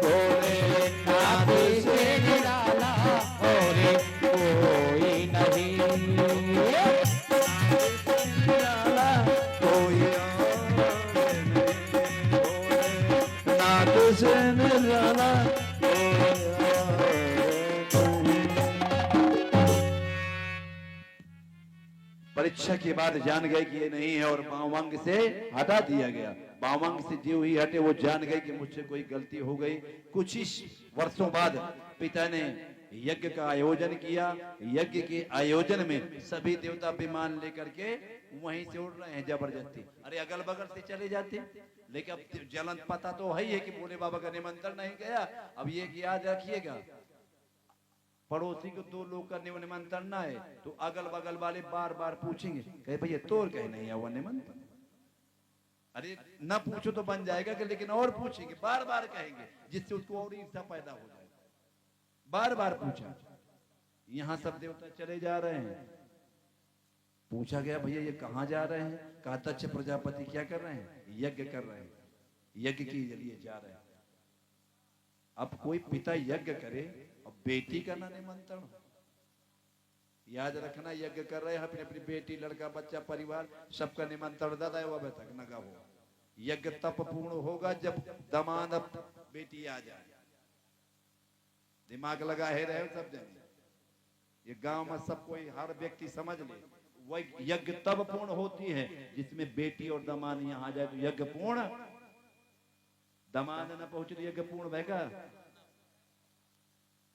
भोलेनाथ से निराला और कोई नहीं। निराला कोई और नहीं। भोलेनाथ से निराला कोई और नहीं। परीक्षा के बाद जान गए कि ये नहीं है और बावंग से हटा दिया गया। बावंग से जो ही हटे वो जान गए कि मुझसे कोई गलती हो गई। कुछ ही वर्षों बाद पिता ने यज्ञ का आयोजन किया। यज्ञ के आयोजन में सभी देवता विमान लेकर के वहीं से उड़ रहे हैं जबरदस्ती। अरे अगल बगल से चले जाते, लेकिन अब जलन पता तो है ही है कि भोले बाबा का निमंत्रण नहीं गया। अब ये याद रखिएगा, पड़ोसी को 2 लोग का निमंत्रण ना है तो अगल बगल वाले बार बार पूछेंगे, कहे भैया तोर कहे नहीं है वो निमंत्रण। अरे ना पूछो तो बन जाएगा कि, लेकिन और पूछेंगे, बार बार कहेंगे, जिससे उसको और ईर्ष्या पैदा हो जाएगा। बार बार पूछा। यहाँ सब देवता चले जा रहे हैं। पूछा गया भैया ये कहाँ जा रहे हैं? कहा दक्ष प्रजापति क्या कर रहे हैं? यज्ञ कर रहे हैं, यज्ञ के लिए जा रहे हैं। अब कोई पिता यज्ञ करे और बेटी का ना निमंत्रण, याद रखना यज्ञ कर रहे हैं, अपनी अपनी बेटी, लड़का, बच्चा, परिवार सबका निमंत्रण दादा है, वो अभी तक नगा हो। यज्ञ तब पूर्ण होगा जब दामाद बेटी आ जाए। दिमाग लगा है रहे सब जने, ये गांव में सब कोई हर व्यक्ति समझ ले, वह यज्ञ तब पूर्ण होती है जिसमें बेटी और दामाद यहाँ आ जाए तो यज्ञ पूर्ण। दामाद न पहुंचे तो यज्ञ पूर्ण भैगा,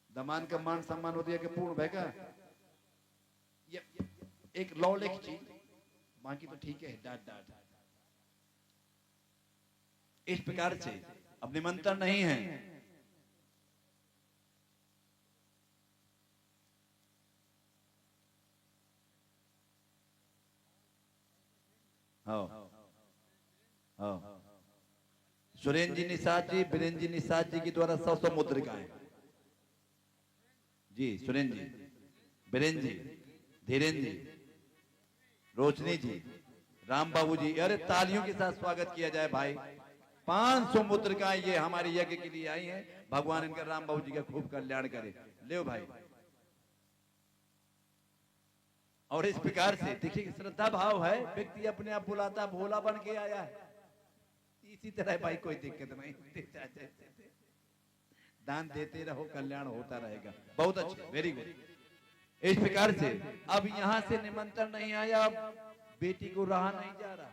दामाद का मान सम्मान होती है कि पूर्ण भैगा। ये एक लौलिक चीज, बाकी तो ठीक है, डांट डांट। इस प्रकार से अब निमंत्रण नहीं है। सुरेंद्र जी निषाद जी, बीरेंद्र जी निषाद जी के द्वारा 100 मुद्रिकाएं जी, सुरेंद्र जी, बीरेंद्र जी, धीरेन्द्र जी, रोशनी जी, राम बाबू जी, अरे तालियों के साथ स्वागत किया जाए भाई। 500 मुद्रिकाएं ये हमारे यज्ञ के लिए आई हैं। भगवान इनका, राम बाबू जी का खूब कल्याण करे। ले भाई। और इस प्रकार से देखिए श्रद्धा भाव है, व्यक्ति अपने आप बुलाता भोला बन के आया है। इसी तरह भाई कोई दिक्कत नहीं, दान देते रहो, कल्याण होता रहेगा। बहुत अच्छे, वेरी गुड। इस प्रकार से अब यहां से निमंत्रण नहीं आया, अब बेटी को रहा नहीं जा रहा।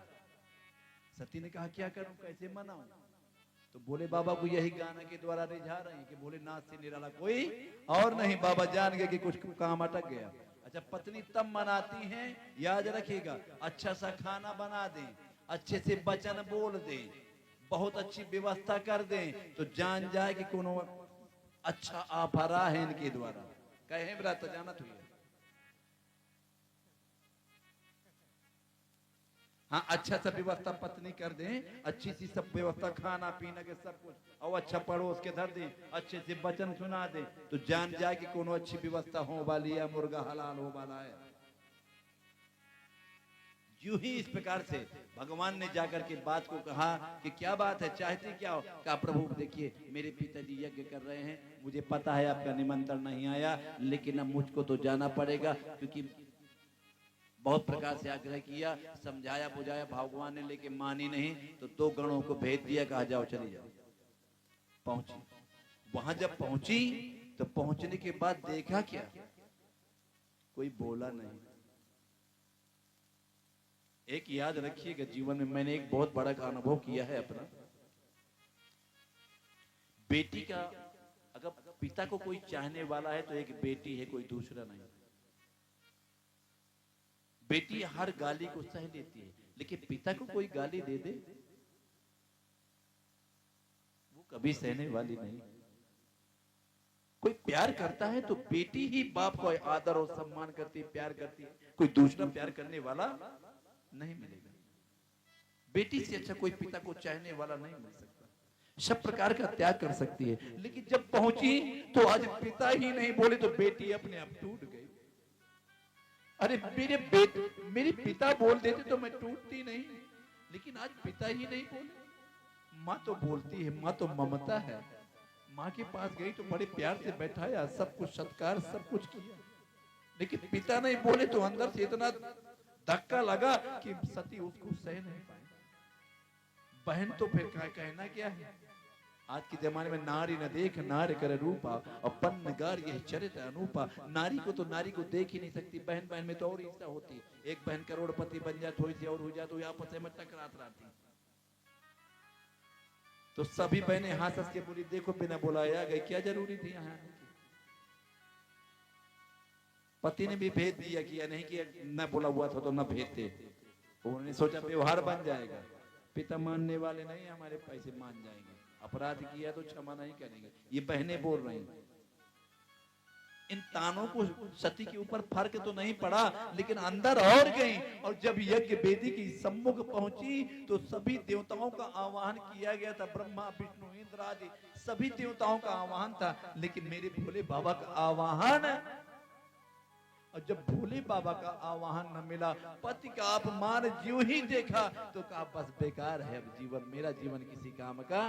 सती ने कहा क्या करूं, कैसे मनाऊं? तो भोले बाबा को यही गाना के द्वारा रिझा रहे हैं कि भोलेनाथ से निराला कोई और नहीं। बाबा जान गए कि कुछ काम अटक गया। अच्छा, पत्नी तब मनाती हैं, याद रखिएगा, अच्छा सा खाना बना दें, अच्छे से वचन बोल दें, बहुत अच्छी व्यवस्था कर दें, तो जान जाए कि कोनो अच्छा आफरा है इनके द्वारा। कहे ब्रात जानत हुई। हाँ, अच्छा सा व्यवस्था पत्नी कर दें, अच्छी सी सब व्यवस्था, खाना पीना के सब कुछ, और अच्छा पड़ोस के धर दें, अच्छे से वचन सुना दें, तो जान जाए कि कोनो अच्छी व्यवस्था हो वाली है, मुर्गा हलाल हो वाला है। यूं ही इस प्रकार से भगवान ने जाकर के बात को कहा कि क्या बात है, चाहते क्या हो? कहा प्रभु देखिए मेरे पिताजी यज्ञ कर रहे हैं, मुझे पता है आपका निमंत्रण नहीं आया, लेकिन अब मुझको तो जाना पड़ेगा, क्योंकि बहुत प्रकार से आग्रह किया, समझाया बुझाया, भगवान ने लेके मानी नहीं, तो 2 गणों को भेज दिया, कहा जाओ चली जाओ। पहुंची, वहां जब पहुंची तो पहुंचने के बाद देखा क्या, कोई बोला नहीं। एक याद रखिएगा, जीवन में मैंने एक बहुत बड़ा का अनुभव किया है अपना। बेटी का अगर पिता को कोई चाहने वाला है तो एक बेटी है, कोई दूसरा नहीं। बेटी हर गाली को सह लेती है, लेकिन पिता को कोई गाली दे दे वो कभी सहने वाली नहीं। कोई प्यार करता है तो बेटी ही बाप को आदर और सम्मान करती है, प्यार करती है, कोई दूसरा प्यार करने वाला नहीं मिलेगा। बेटी से अच्छा कोई पिता को चाहने वाला नहीं मिल सकता। सब प्रकार का त्याग कर सकती है, लेकिन जब पहुंची तो आज पिता ही नहीं बोले तो बेटी अपने आप टूट गई। अरे मेरे पिता बोल देते तो मैं टूटती नहीं, लेकिन आज पिता ही नहीं बोले। माँ तो बोलती है, माँ तो ममता है। माँ के पास गई तो बड़े प्यार से बैठाया, सब कुछ सत्कार सब कुछ किया, लेकिन पिता नहीं बोले तो अंदर से इतना धक्का लगा कि सती उसको सह नहीं पाई। बहन तो फिर कहना क्या है। आज के जमाने में नारी न देख नार कर रूपा, अपन नगार यह चरित्र अनूपा। नारी को तो नारी को देख ही नहीं सकती। बहन बहन में तो और ईर्ष्या होती है। एक बहन करोड़पति बन जाए, थोड़ी सी और हो जाए तो आपस में टकरात रहती। तो सभी बहनें हंस हंस के बोली, देखो बिना बुलाया गए, क्या जरूरी थी यहाँ। पति ने भी भेज दिया, किया नहीं किया, न बोला हुआ था तो न भेजते। उन्होंने सोचा व्यवहार बन जाएगा, पिता मानने वाले नहीं, हमारे पैसे मान जाएंगे, अपराध किया तो क्षमा नहीं करेंगे। ये बहनें बोल रही। इन तानों को सती के ऊपर फर्क तो नहीं पड़ा, लेकिन अंदर और गई। और जब यज्ञ वेदी की सम्मुख पहुंची तो सभी देवताओं का आवाहन किया गया था। ब्रह्मा विष्णु इंद्र आदि सभी देवताओं का आवाहन था, लेकिन मेरे भोले बाबा का आवाहन, और जब भोले बाबा का आवाहन न मिला, पति का अपमान ज्यों ही देखा तो कहा बस बेकार है अब जीवन, मेरा जीवन किसी काम का।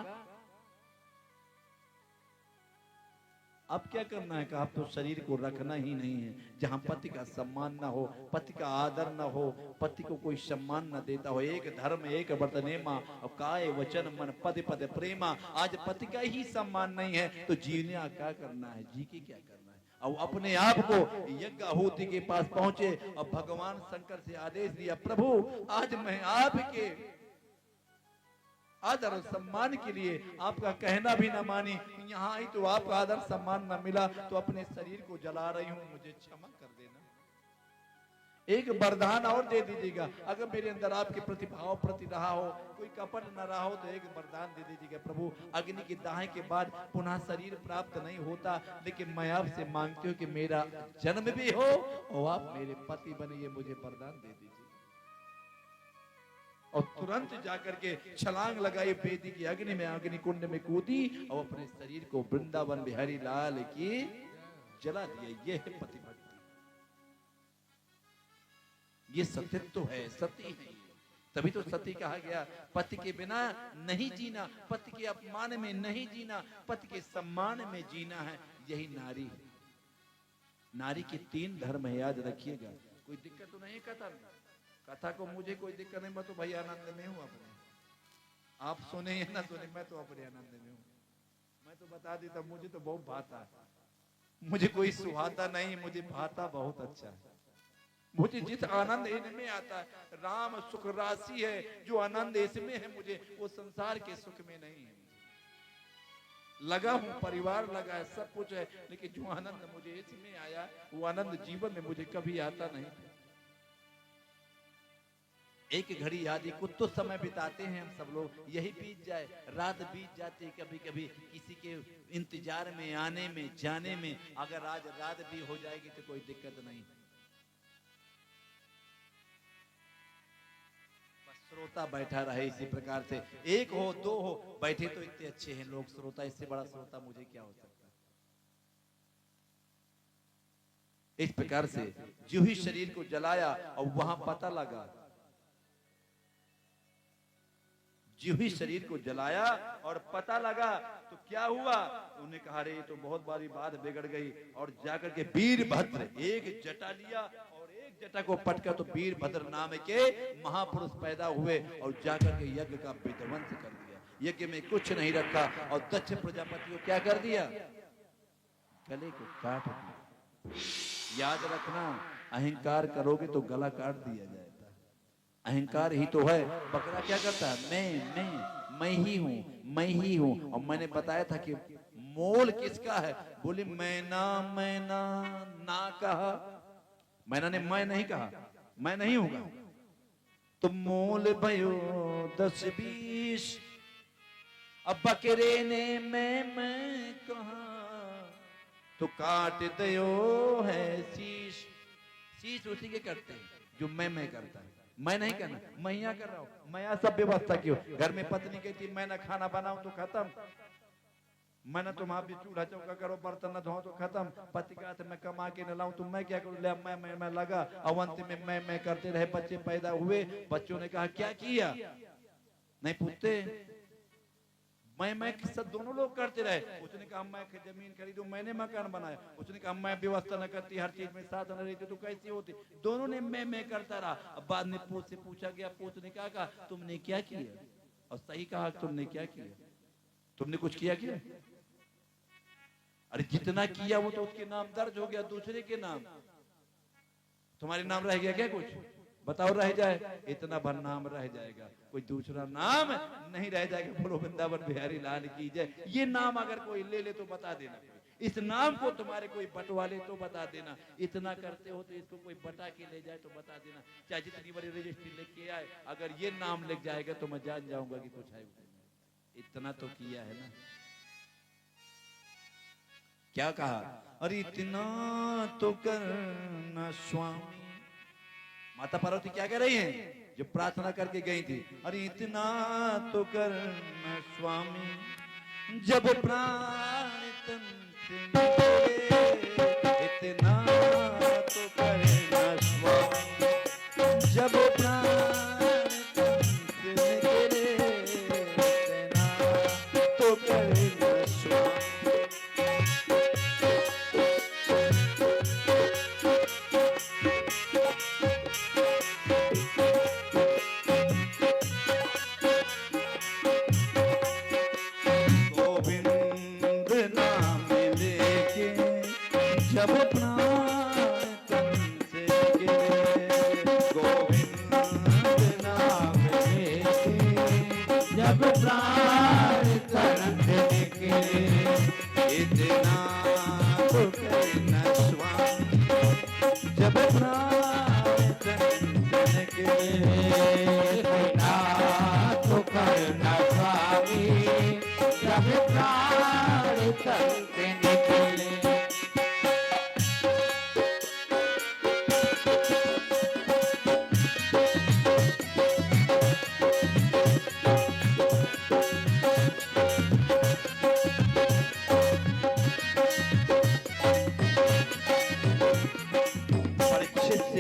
अब क्या करना है, कहा अब तो शरीर को रखना ही नहीं है। जहां पति का सम्मान ना हो, पति का आदर ना हो, पति को कोई सम्मान न देता हो, एक धर्म एक व्रत नेमा, और काय वचन मन पद पद प्रेमा। आज पति का ही सम्मान नहीं है तो जीने क्या करना है, जी के क्या करना है। और अपने आप को यज्ञ आहुति के पास पहुंचे और भगवान शंकर से आदेश दिया, प्रभु आज मैं आपके आदर और सम्मान के लिए आपका कहना भी न मानी, यहाँ आई तो आपका आदर सम्मान न मिला, तो अपने शरीर को जला रही हूँ, मुझे क्षमा कर देना। एक वरदान और दे दीजिएगा, अगर मेरे अंदर आपके प्रति भाव प्रति रहा हो, कोई कपट न रहा हो, तो एक वरदान दे दीजिएगा प्रभु। अग्नि के दाह के बाद पुनः शरीर प्राप्त नहीं होता, लेकिन मैं आपसे मांगती हूँ कि मेरा जन्म भी हो और आप मेरे पति बने, ये मुझे वरदान दे दीजिए। और तुरंत जाकर के छलांग लगाई वेदी की अग्नि में, अग्नि कुंड में कूदी और अपने शरीर को वृंदावन बिहारी लाल की जला दिया। ये है पति भक्ति, ये सतीत्व है, सती है। तभी तो सती कहा गया, पति के बिना नहीं जीना, पति के अपमान में नहीं जीना, पति के सम्मान में जीना है, यही नारी है। नारी के 3 धर्म है, याद रखिएगा। कोई दिक्कत तो नहीं कथा को, मुझे कोई दिक्कत नहीं, मैं तो भाई आनंद में हूँ अपने। आप सुने या ना सुने, मैं तो अपने आनंद में हूँ। मैं तो बता देता, मुझे तो बहुत भाता है, मुझे कोई सुहाता नहीं, मुझे भाता बहुत अच्छा है। मुझे जिस आनंद इनमें आता है, राम सुख राशि है, जो आनंद इसमें है मुझे, वो संसार के सुख में नहीं है। लगा हूं, परिवार लगा है, सब कुछ है, लेकिन जो आनंद मुझे इसमें आया, वो आनंद जीवन में मुझे कभी आता नहीं। एक घड़ी यादी कुछ तो समय बिताते हैं हम सब लोग, यही बीत जाए, रात बीत जाती है कभी कभी किसी के इंतजार में, आने में जाने में। अगर आज रात भी हो जाएगी तो कोई दिक्कत नहीं। बस श्रोता बैठा रहे इसी प्रकार से, 1 हो 2 हो, बैठे तो इतने अच्छे हैं लोग श्रोता, इससे बड़ा श्रोता मुझे क्या हो सकता है। इस प्रकार से जो ही शरीर को जलाया और वहां पता लगा, जो ही शरीर को जलाया और पता लगा तो क्या हुआ, उन्हें कहा रे तो बहुत बड़ी बात बिगड़ गई। और जाकर के वीरभद्र एक जटा लिया और एक जटा को पटका तो वीरभद्र नाम के महापुरुष पैदा हुए और जाकर के यज्ञ का विध्वंस कर दिया। यज्ञ में कुछ नहीं रखा और दक्ष प्रजापति को क्या कर दिया, गले को काट दिया। याद रखना, अहंकार करोगे तो गला काट दिया जाएगा। अहंकार ही तो है। बकरा क्या करता है, मैं ही हूं, मैं ही हूं। और मैंने बताया था कि मोल किसका है, बोले मैना मैना ना कहा, मैना ने मैं नहीं कहा, मैं नहीं हूँ, तो मोल भयो 10-20। अब बकरे ने मैं कहा तो काट दयो है शीश। शीश उसी के करते हैं जो मैं करता है, मैं नहीं करना, मैं यहाँ कर रहा हूँ। मैं यहाँ सब व्यवस्था क्यों, घर में पत्नी कहती मैं ना खाना बनाऊं तो खत्म, मैं ना तुम आप भी चूल्हा चौका करो, बर्तन न धो तो खत्म, पति का हाथ मैं कमा के न लाऊं तो मैं क्या करूं, ले मैं लगा। अवंत में मैं करते रहे, बच्चे पैदा हुए, बच्चों ने कहा क्या किया, नहीं पूछते, मैं सब दोनों लोग करते रहे। उसने कहा मैं जमीन खरीदूं, मैंने मकान बनाया। उसने कहा मैं व्यवस्था न करती, हर चीज में साथ न रहती तो कैसी होती। दोनों ने मैं करता रहा। अब बाद में पूछ से पूछा गया, पूछ ने कहा तुमने क्या किया, और सही कहा तुमने क्या किया, तुमने कुछ किया क्या, अरे जितना किया वो तो उसके नाम दर्ज हो गया, दूसरे के नाम, तुम्हारे नाम रह गया क्या कुछ, बताओ रह जाए, इतना भर नाम रह जाएगा, कोई दूसरा नाम नहीं रह जाएगा। बोलो वृंदावन बिहारी लाल की जय। ये नाम अगर कोई ले ले तो बता देना, इस नाम को तुम्हारे कोई बंटवाले तो बता देना, इतना करते हो तो इसको कोई बटा के ले जाए तो बता देना, चाहे जितनी बड़ी रजिस्ट्री लेके आए, अगर ये नाम लिख जाएगा तो मैं जान जाऊंगा कि कुछ है। इतना तो किया है ना, क्या कहा, अरे इतना तो करना स्वामी। माता पार्वती क्या कह रही हैं, जो प्रार्थना करके गई थी, अरे इतना तो करना स्वामी, जब प्राण तन से निकले, इतना तो करना स्वामी, जब प्राण तन से निकले, इतना तो करना स्वामी। जब प्राण तन से निकले, गोविंद नाम लेके, जब प्राण तन से निकले, इतना तो करना स्वामी, जब प्राण तन से निकले, इतना तो करना स्वामी, जब प्राण तन से निकले।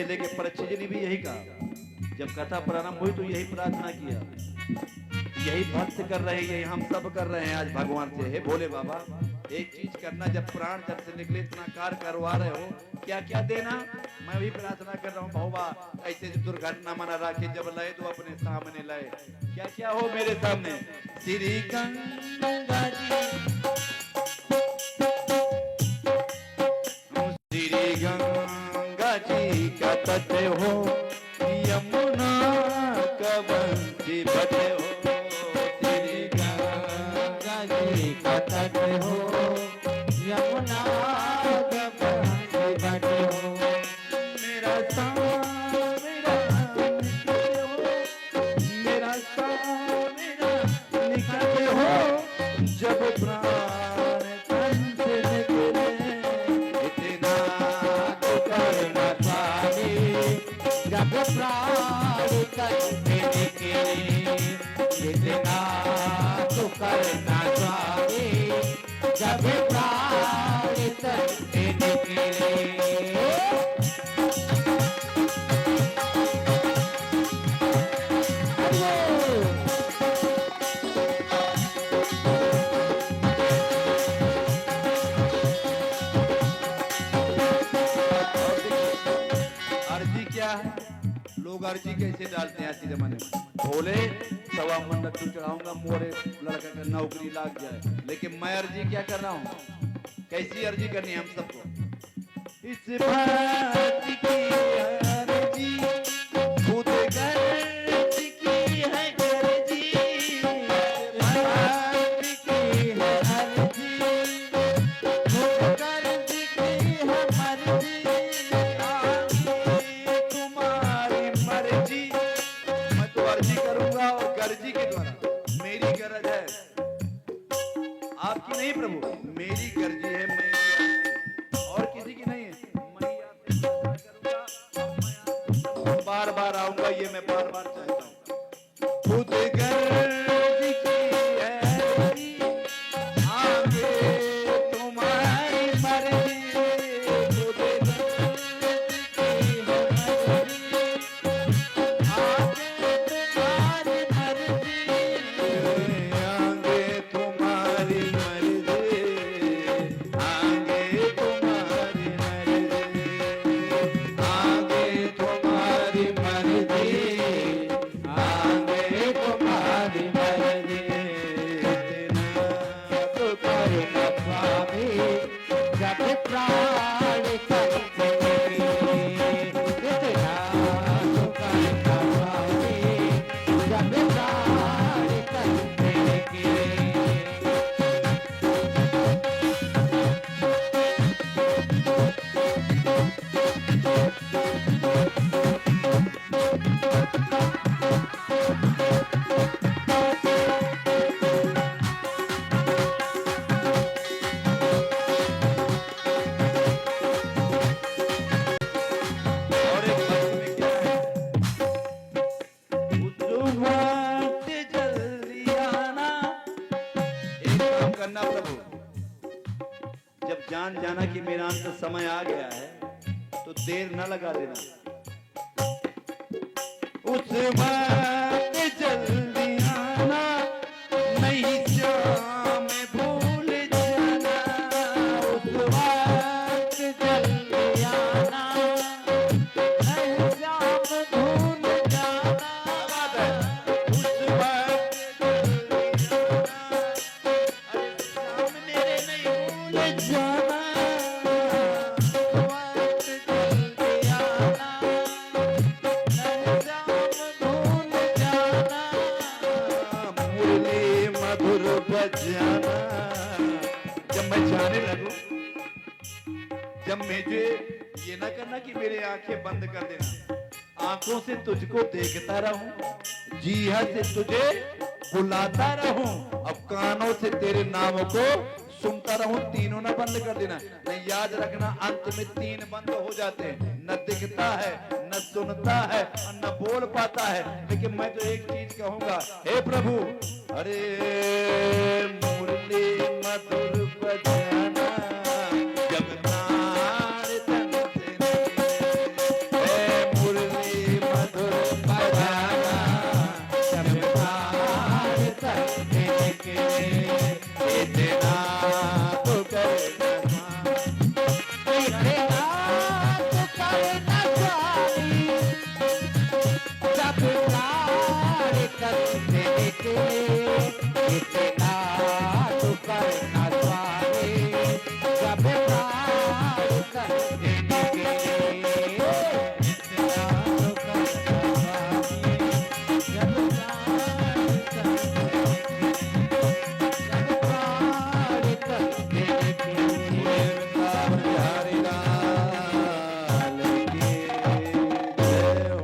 लेके परीक्षित जी ने भी यही कहा, जब कथा प्रारंभ हुई तो यही प्रार्थना किया, यही भक्त कर रहे हैं, यही हम सब कर रहे हैं आज भगवान से। हे भोले बाबा, एक चीज करना, जब प्राण जब से निकले इतना कार्य करवा रहे हो, क्या क्या देना, मैं भी प्रार्थना कर रहा हूँ भगवा, ऐसे दुर्घटना मना रखे, जब लय तो अपने सामने लय, क्या क्या हो मेरे सामने, श्री गंगा जी, श्री गंगा जी का तट हो, यमुना का बंसी बट हो, श्री गंगा जी का तट हो, यमुना का बंसी बट हो, मेरा मेरा निकट हो, जब प्राण तन से निकले, इतना तो करना स्वामी, जब प्राण तन से निकले, इतना तो करना स्वामी, जब प्राण तन से निकले। अर्जी लोग अर्जी कैसे डालते हैं आज के जमाने में? भोले सवा मन लड्डू चढ़ाऊंगा, मोरे लड़का का नौकरी लाग जाए। लेकिन मैं अर्जी क्या कर रहा हूँ? कैसी अर्जी करनी है हम सबको? इस भक्ति की अर्जी खुद गर्ज की है अर्जी, भक्ति की है अर्जी खुद गर्ज की है मर्जी, तुम्हारी मर्जी। मैं तो अर्जी करूंगा और गर्जी के द्वारा। मेरी गरज है, आपकी नहीं प्रभु, मेरी गर्जी है, मेरी अर्जी, और किसी की नहीं है। मैं आपसे प्रार्थना करूंगा, मैं बार बार आऊंगा, ये मैं बार बार चाहता हूँ। खुद गर्ज की है अर्जी, आगे तुम्हारी मर्जी, खुद गर्ज की है अर्जी, आगे तुम्हारी मर्जी, आगे तुम्हारी मर्जी, आगे तुम्हारी मर्जी, आगे तुम्हारी मर्जी, आगे तुम्हारी मर्जी। तेरा तो करुणा स्वामी जब प्राण करते तेरा तो करुणा स्वामी जब प्राण करते। और एक बात में क्या है? उस वक्त जल्दी आना। एक काम करना प्रभु, जब जान जाना कि मेरा अंत समय आ गया है तो देर न लगा देना। उस वक्त जल्दी आना, नहीं श्याम भूल जाना। उस वक्त जल्दी आना, नहीं श्याम भूल जाना। उस वक्त जल्दी आना, अरे श्याम मेरे नहीं भूल जाना। उस वक्त जल्दी आना, नहीं श्याम भूल जाना। मुरली मधुर बजाना। जब मैं जाने लगूं, जब मुझे ये ना करना कि मेरे आंखें बंद कर देना, आंखों से तुझको देखता रहूं, जीहा से तुझे बुलाता रहूं, अब कानों से तेरे नाम को सुनता रहूं। तीनों ना बंद कर देना। नहीं, याद रखना, अंत में तीन बंद हो जाते हैं, न दिखता है, न सुनता है और न बोल पाता है। लेकिन मैं तो एक चीज कहूंगा, हे प्रभु, अरे मुरली मधुर बजाना जब प्राण तन से निकले। हे मुरली मधुर बजाना जब प्राण तन से निकले। इतना तो करना, इतना तो करना स्वामी जब प्राण करते निकले। इतना तो करना स्वामी जब प्राण करते निकले। इतना तो करना स्वामी जब प्राण करते जब प्राण करते निकले। हरि लाल की जय हो।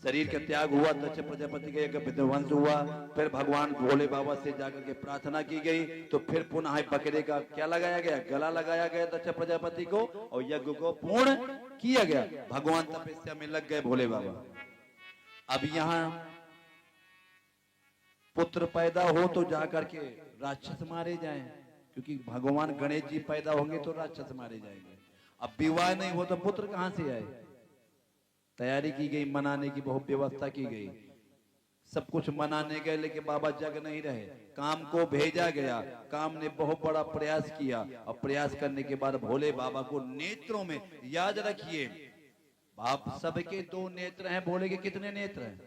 शरीर का त्याग हुआ, दक्ष प्रजापति का एक विध्वंस हुआ, फिर भगवान भोले बाबा से जाकर के प्रार्थना की गई, तो फिर पुनः बकरे का क्या लगाया गया? गला लगाया गया दक्ष प्रजापति को, और यज्ञ को पूर्ण किया गया। भगवान तपस्या में लग गए भोले बाबा। अब यहाँ पुत्र पैदा हो तो जाकर के राक्षस मारे जाएं, क्योंकि भगवान गणेश जी पैदा होंगे तो राक्षस मारे जाएंगे। अब विवाह नहीं हो तो पुत्र कहां से आए? तैयारी की गई, मनाने की बहुत व्यवस्था की गई, सब कुछ मनाने गए, लेकिन बाबा जग नहीं रहे। काम को भेजा गया, काम ने बहुत बड़ा प्रयास किया, और प्रयास करने के बाद भोले बाबा को नेत्रों में, याद रखिए, आप सबके दो नेत्र हैं, बोले कि कितने नेत्र हैं?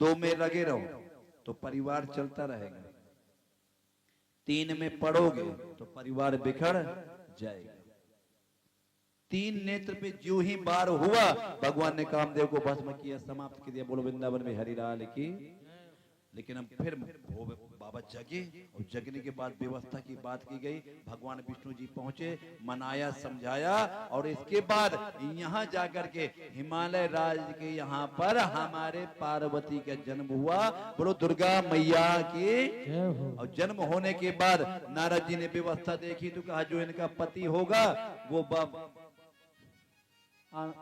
दो में लगे रहो तो परिवार चलता रहेगा, तीन में पड़ोगे तो परिवार बिखर जाएगा। तीन नेत्र पे जो ही बार हुआ, भगवान ने कामदेव को भस्म किया, समाप्त कर दिया। बोलो वृंदावन में हरिलाल की। लेकिन अब फिर बाबा जगे, और जगने के बाद व्यवस्था की बात की गई। भगवान विष्णु जी पहुंचे, मनाया, समझाया, और इसके बाद यहाँ जाकर के हिमालय राज्य के यहाँ पर हमारे पार्वती का जन्म हुआ। बोलो दुर्गा मैया की। और जन्म होने के बाद नारद जी ने व्यवस्था देखी तो कहा जो इनका पति होगा वो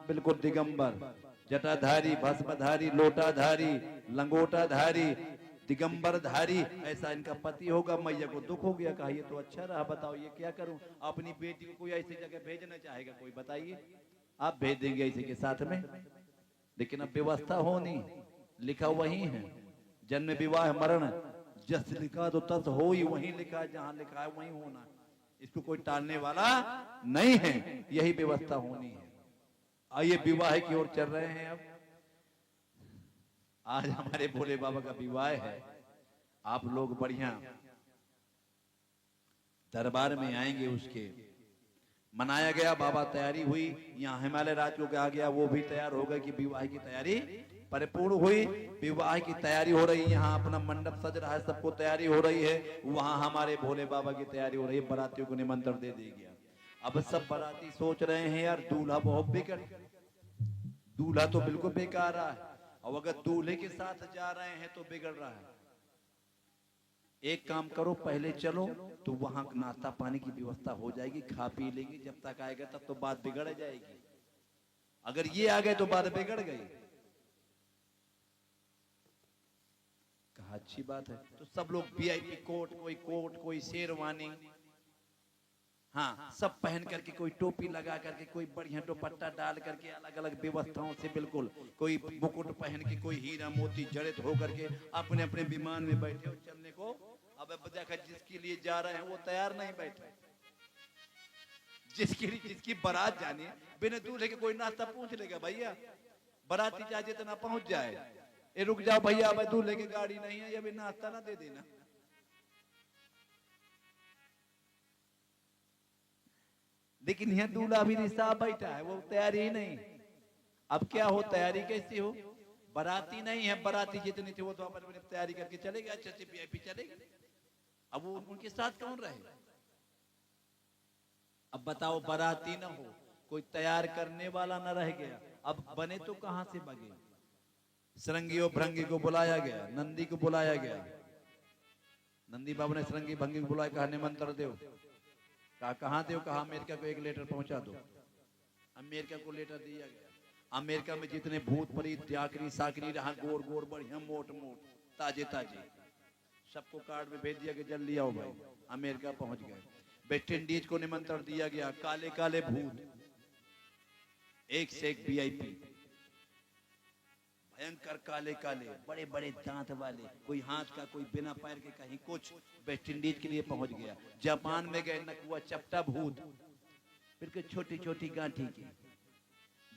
बिल्कुल दिगंबर, जटाधारी, भस्मधारी, लोटाधारी, लंगोटाधारी, दिगंबरधारी, ऐसा इनका पति होगा। मैया को दुख हो गया, कहा ये तो अच्छा रहा, बताओ ये क्या करूं? अपनी बेटी को कोई ऐसी जगह भेजना चाहेगा कोई, बताइए? आप भेज देंगे इसी के साथ में? लेकिन अब व्यवस्था होनी, लिखा वही है, जन्म विवाह मरण जस लिखा तो तस हो ही, वही लिखा है, जहां लिखा है वही होना, इसको कोई टालने वाला नहीं है, यही व्यवस्था होनी है। आइए विवाह की ओर चल रहे हैं। अब आज हमारे भोले बाबा का विवाह है। आप लोग बढ़िया दरबार में आएंगे, उसके मनाया गया, बाबा तैयारी हुई, यहाँ हिमालय राज्य को आ गया, वो भी तैयार हो गए कि विवाह की तैयारी परिपूर्ण हुई। विवाह की तैयारी हो रही है, यहाँ अपना मंडप सज रहा है, सबको तैयारी हो रही है। वहां हमारे भोले बाबा की तैयारी हो रही है, बारातियों को निमंत्रण दे दिया गया। अब सब बाराती सोच रहे हैं यार दूल्हा बहुत बेकार, दूल्हा तो बिल्कुल बेकार रहा है, और अगर दूल्हे के साथ जा रहे हैं तो बिगड़ रहा है। एक काम करो, पहले चलो तो वहां नाश्ता पानी की व्यवस्था हो जाएगी, खा पी लेंगे, जब तक आएगा तब तो बात बिगड़ जाएगी। अगर ये आ गए तो बात बिगड़ गई। कहा अच्छी बात है, तो सब लोग वीआईपी कोट, कोई शेरवानी, हाँ सब पहन करके, कोई टोपी लगा करके, कोई बढ़िया दुपट्टा डाल करके, अलग अलग व्यवस्थाओं से, बिल्कुल कोई मुकुट पहन के, कोई हीरा मोती जड़ित होकर के अपने अपने विमान में बैठे हो चलने को। अब देखा जिसके लिए जा रहे हैं वो तैयार नहीं बैठे, जिसकी बारात जानी है, बिना दूल्हे के कोई नाश्ता पूछ लेगा, भैया बाराती चाहे जितना पहुंच जाए, ये रुक जाओ भैया, अब दूल्हे की गाड़ी नहीं है, ये नाश्ता ना दे देना। लेकिन यह दूल्हा भी रिश्ता बैठा है, वो तैयारी ही नहीं। अब क्या हो, तैयारी कैसी हो? बाराती नहीं है, बाराती जितनी थी वो तो अपने तैयारी करके चले गए, अच्छे से वीआईपी चले गए। अब वो उनके साथ कौन रहे? अब बताओ, बाराती ना हो, कोई तैयार करने वाला ना रह गया, अब बने तो कहां से बगे? सरंगी और भृंगी को बुलाया गया, नंदी को बुलाया गया, नंदी बाबू ने सरंगी भंगी को बुलाया, कहा निमंत्रण दो। कहा कहाँ दो? कहा अमेरिका को एक लेटर पहुंचा दो। अमेरिका को लेटर दिया गया। अमेरिका में जितने भूत प्रेत त्याकरी साकरी रहा, गोर गोर बढ़िया मोट मोट ताजे ताजे, सबको कार्ड में भेज दिया कि जल्दी आओ भाई। अमेरिका पहुंच गए। वेस्ट इंडीज को निमंत्रण दिया गया, काले काले भूत, एक से एक वीआईपी, भयंकर काले काले, बड़े बड़े दांत वाले, कोई हाथ का, कोई बिना पैर के, कहीं कुछ। वेस्ट इंडीज के लिए पहुंच गया। जापान में गए, नकुआ चपटा भूत, फिर छोटी छोटी गांठी की,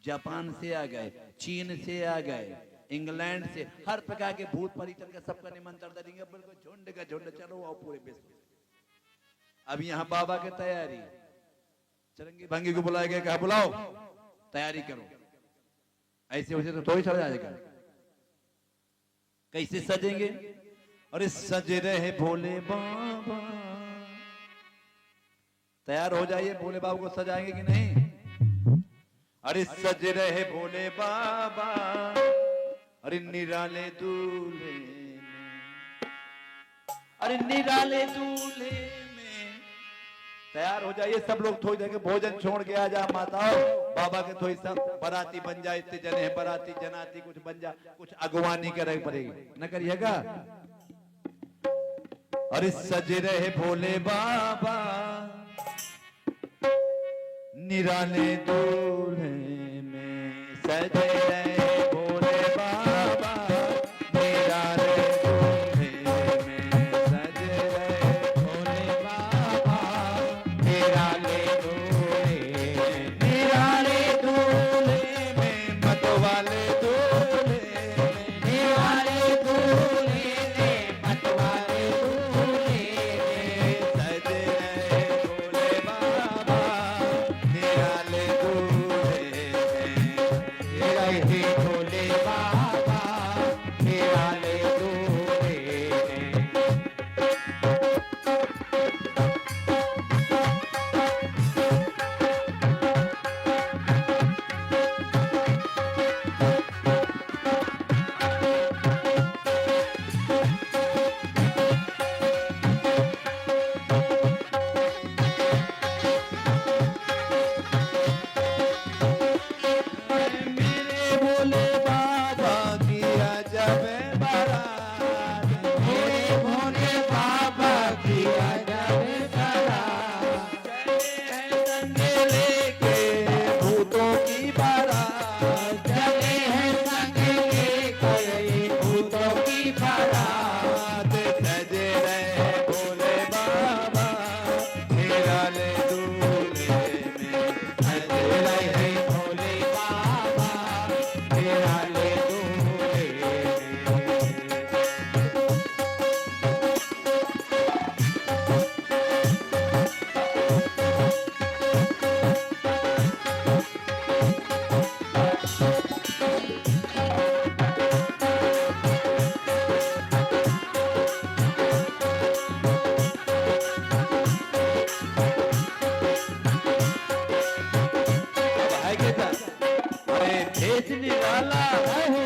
जापान से आ गए, चीन से आ गए, इंग्लैंड से, हर प्रकार के भूत परिचर का सबका निमंत्रण देंगे, बिल्कुल झुंड का झुंड, चलो आओ पूरे विश्व में। अब यहाँ बाबा की तैयारी, चरंगी भंगी को बुलाया गया, कहा बुलाओ तैयारी करो। ऐसे वैसे तो थोड़ी चढ़ जाएगा, कैसे सजेंगे? अरे सज रहे भोले बाबा, तैयार हो जाइए, भोले बाबा को सजाएंगे कि नहीं? अरे सज रहे भोले बाबा, अरे निराले दूल्हे में, अरे निराले दूल्हे में, तैयार हो जाइए सब लोग। थोड़ी देर के भोजन छोड़ के आ जा माताओ, बाबा के थोड़ी सब बाराती बन जाए, इतने जने हैं, बाराती जनाती कुछ बन जा, कुछ अगवानी करे पड़ेगी, न करिएगा। अरे सज रहे भोले बाबा, निराले दूल्हे में, सज रहे भोले बाबा, निराले दूल्हे में, सज रहे भोले बाबा, निराले दूल्हे, निराले दूल्हे अब है कैसा? अरे भेजने वाला जय हो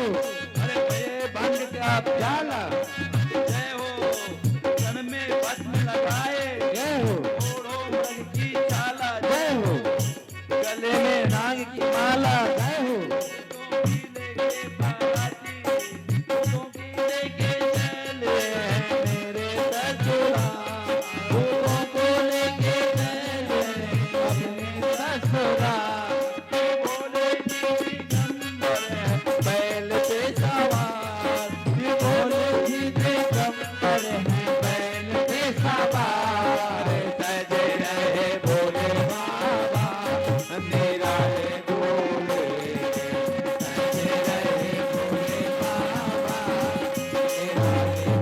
अरे भये भंग का जाला जय हो तन में भस्म लगाए जय हो ओढ़ो मृग की छाला जय हो गले में नाग की माला जय हो लेके बाराती लेके चले हैं मेरे ससुरा फूलों को लेके चले अपने ससुरा बोले दिगंबर है बैल पे सवार बोले जी दिगंबर है बैल पे सवार सजे रहे भोले बाबा मेरा है भोले सजे रहे भोले बाबा मेरा है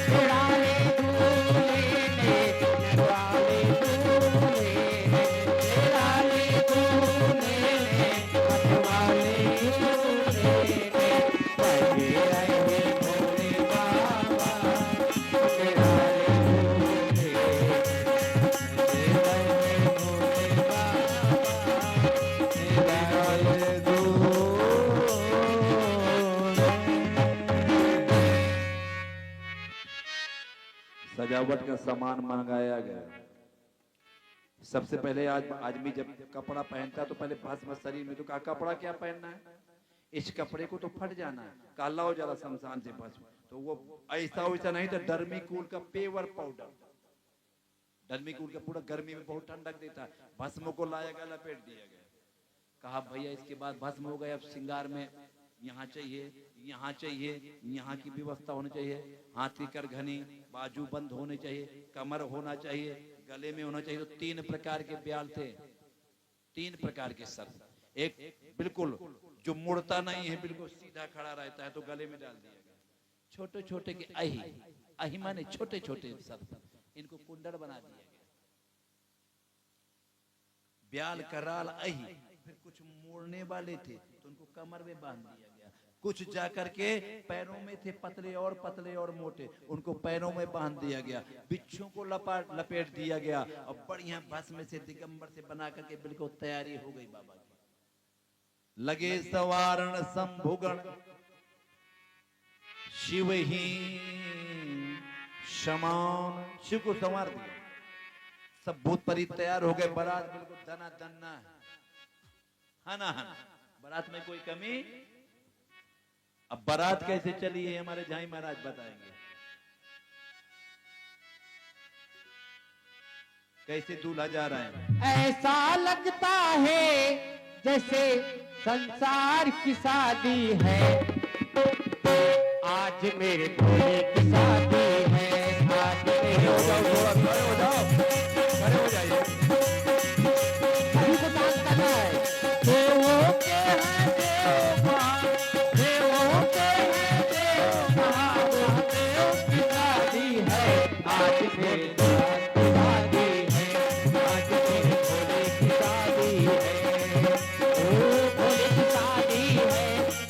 निराले दूल्हे ने निराले दूल्हे निराले दूल्हे ने मतवाले दूल्हे ने बजे रहे भोले बाबा निराले दूल्हे बजे रहे भोले बाबा निराले सजावट का सामान मंगाया गया। सबसे पहले आज आदमी जब कपड़ा पहनता है तो पहले भस्म शरीर में, तो कहा कपड़ा क्या पहनना है, इस कपड़े को तो फट जाना है, काला हो जाना शमशान से भस्म। तो वो ऐसा वैसा नहीं था, डर्मीकूल का पेवर पाउडर, डर्मीकूल का पूरा गर्मी में बहुत ठंडक देता है, भस्म को लाया गया, लपेट दिया गया। कहा भैया इसके बाद भस्म हो गए, अब श्रृंगार में यहाँ चाहिए, यहाँ चाहिए, यहाँ की व्यवस्था होनी चाहिए, हाथी कर घनी, बाजू बंद होने चाहिए, कमर होना चाहिए, गले में होना चाहिए। तो 3 प्रकार के ब्याल थे, 3 प्रकार के सर, एक बिल्कुल जो मुड़ता नहीं है, बिल्कुल सीधा खड़ा रहता है, तो गले में डाल दिया गया। छोटे छोटे के अही, अही माने छोटे छोटे सर, इनको कुंडल बना दिया गया। ब्याल कराल अही, फिर कुछ मोड़ने वाले थे तो उनको कमर में बांध दिया गया, कुछ जाकर के पैरों में थे पतले और मोटे, उनको पैरों में बांध दिया गया, बिच्छू को लपेट दिया गया, और बढ़िया भस्म से दिगंबर से बना करके बिल्कुल तैयारी हो गई बाबा की। लगे सवारण संभुगण शिव ही समान, शिव को संवार दिया, सब भूत परी तैयार हो गए, बारात बिल्कुल दना दन्ना है ना, बारात में कोई कमी। अब बारात कैसे चली है हमारे झाई महाराज बताएंगे, कैसे दूल्हा जा रहे हैं। ऐसा लगता है जैसे संसार की शादी है, आज मेरे भोले की शादी है, आज मेरे हो जाओ, खड़े हो जाओ, खड़े हो जाइए। सभी को डांस करना है। देवों के हैं देव महान, देवों के हैं देव महान, महादेव की शादी है, आज मेरे नाथ की शादी है, आज मेरे भोले की शादी है, ओ भोले की शादी है,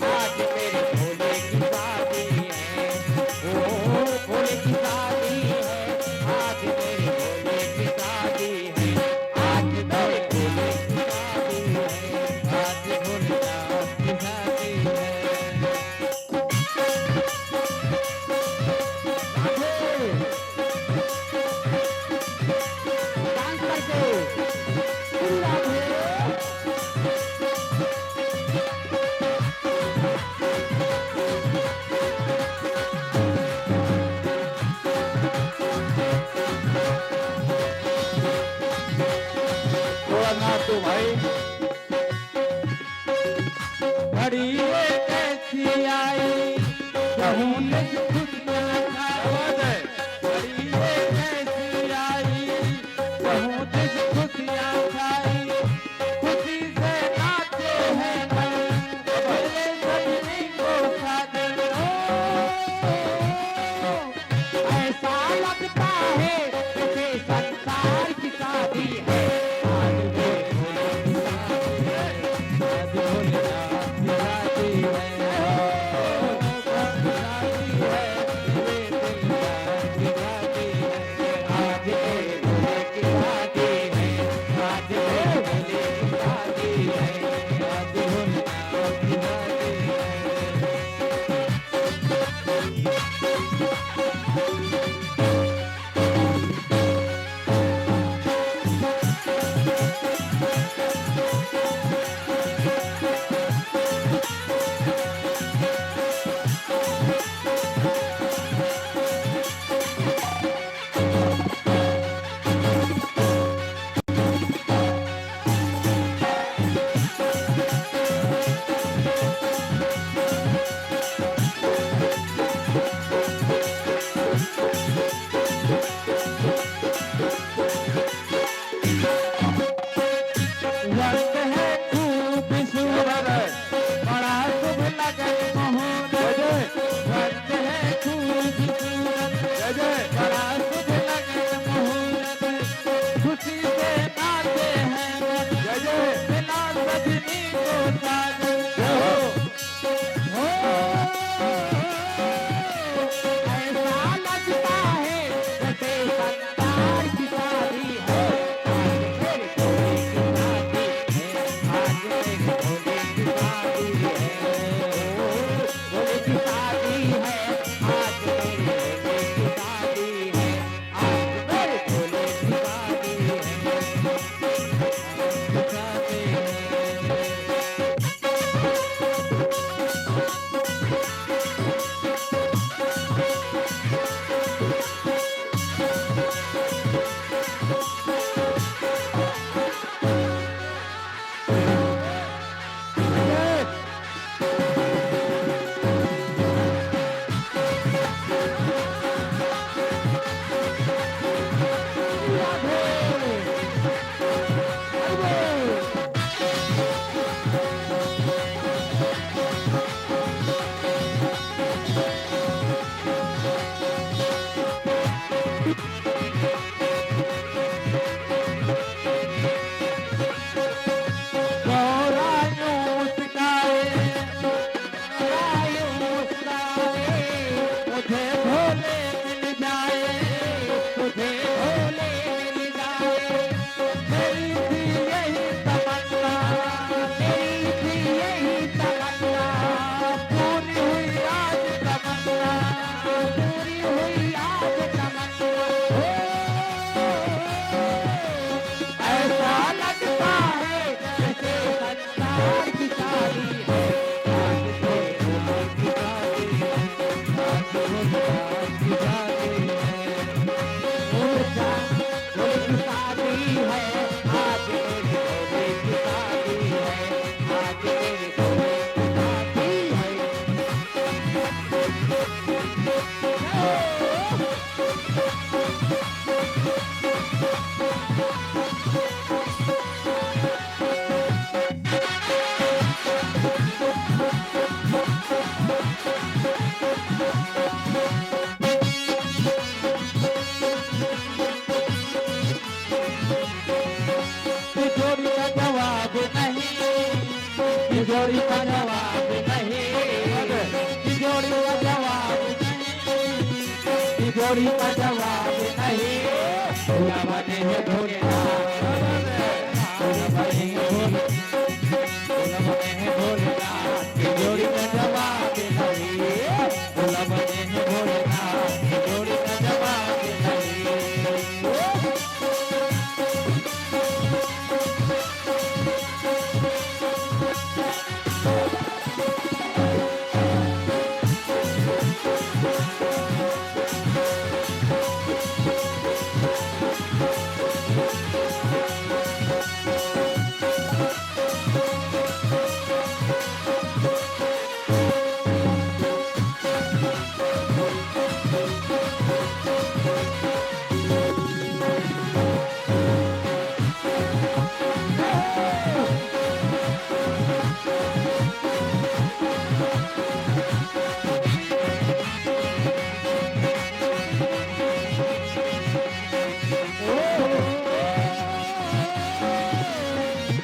आज मेरे भोले की शादी है, ओ भोले की शादी है, आज मेरे भोले की शादी है, आज मेरे भोले की शादी है, आज भोलेनाथ की शादी है। राधे तुझे भोले मिल जाए। मेरी थी यही तमन्ना, मेरी थी यही तमन्ना, पूरी हुई आज तमन्ना, पूरी हुई आज तमन्ना। ऐसा लगता है जैसे संसार की सारी है, आज से भोले की शादी है, आज भोले की शादी है। भोले की शादी है, आज मेरे भोले की शादी है, आज मेरे भोले की शादी है। तिजोरी का जवाब नहीं, तिजोरी का जवाब नहीं, तिजोरी का जवाब नहीं, तिजोरी का जवाब नहीं। भोला बने है भोलेनाथ, भोला बने है भोला बने है भोलेनाथ, तिजोरी का जवाब नहीं। भोला बने है भोलेनाथ, तिजोरी का जवाब नहीं।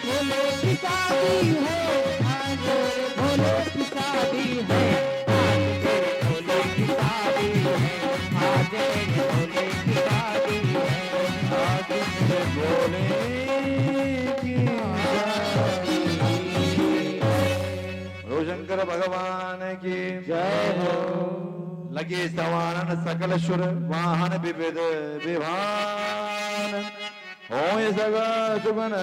भोले की शादी है, आज मेरे भोले की शादी है, आज मेरे भोले की शादी है, आज मेरे भोले की शादी है, आज मेरे भोले की शादी है। रोशंकर भगवान की जय हो। लगे सवानन सकल सुर वाहन विविध विभान, होय सगा सुगन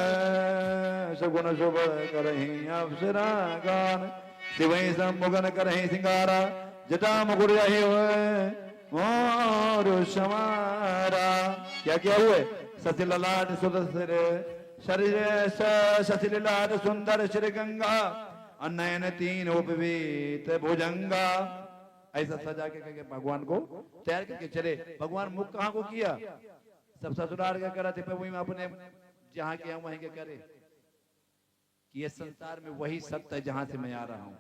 सगुन शुभ करहि अप्सरा गान, शिवहि सम्मुगन करहि सिंगारा, जटा मुकुर रहे मोर समारा। क्या क्या हुए? सती ललाट सुदर शरीर सती ललाट सुंदर श्री गंगा, अनयन तीन उपवीत भुजंगा। ऐसा सजा के करके भगवान को तैयार करके चले। भगवान मुख कहाँ को किया? सब ससुराल का करा थे, वही में अपने जहाँ के हम वहीं के करे कि ये संसार में वही सत्य है जहां से मैं आ रहा हूँ।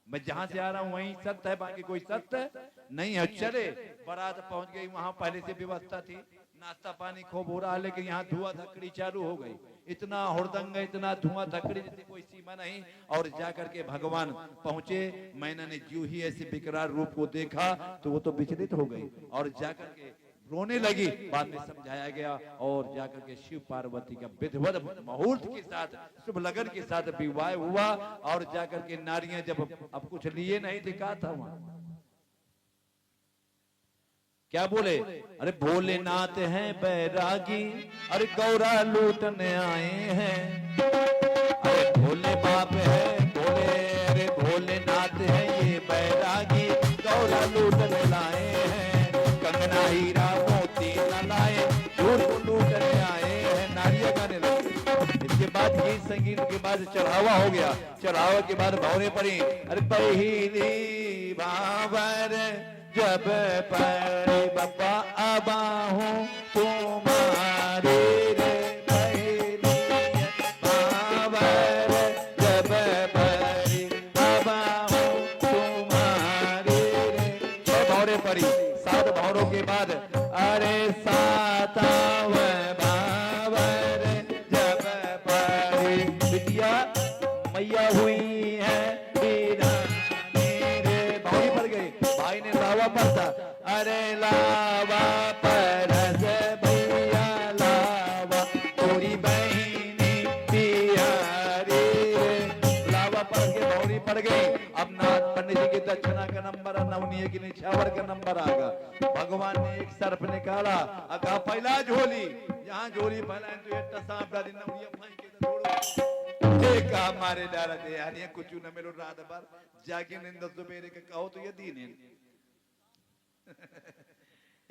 मैं जहां से आ रहा हूँ वही सत्य है, बाकी कोई सत्य नहीं है। चले बारात पहुंच गई, वहां पहले से व्यवस्था थी, नाश्ता पानी खूब हो रहा है, लेकिन यहाँ धुआं धकड़ी चालू हो गई। इतना हुड़दंग, इतना धुआं धकड़ी जिसकी कोई सीमा नहीं। और जाकर के भगवान पहुंचे। मैंने ने जो ही ऐसे विकराल रूप को देखा तो वो तो विचलित हो गई और जाकर के रोने लगी। बाद में समझाया गया और जाकर के शिव पार्वती का विधिवत मुहूर्त के साथ, शुभ लगन के साथ विवाह हुआ। और जाकर के नारियां जब अब कुछ लिए नहीं दिखा था वहां क्या बोले? अरे भोलेनाथ हैं बैरागी, अरे गौरा लूटने आए हैं। अरे भोले बाप है भोले, अरे भोलेनाथ है ये बैरागी, गौरा लूटने लाए हैं। कंगना हीरा मोती न लाए, झूठ लूटने आए हैं। नारिया गाने लगे। इसके बाद गीत संगीत के बाद चढ़ावा हो गया। चढ़ावा के बाद भौरे पड़ी। अरे पहली बाबर जब पड़ी बाबा आबाहूं तुम्हारे रे, पहली बाबर जब पड़ी आबाहूं तुम्हारे रे। 6 भौरे पड़ी। 7 भौरों के बाद अरे 7वां बाबर जब पड़ी, बिटिया मैया हुई है भाई ने लावा पड़ता। अरे लावा पर गई। अब नाथ पंडित जी की दक्षिणा का नंबर, नवनीय की निछावर का नंबर आगा। भगवान ने एक सर्प निकाला, अगा पहला झोली, यहाँ झोली फैलाए तो ये टसाप डाली नवनिया फेंक के छोड़ो। एक हमारे डारा दे यार, ये कुछ न मिलो रात भर जाके निंद सुबेरे का कहो तो ये दीन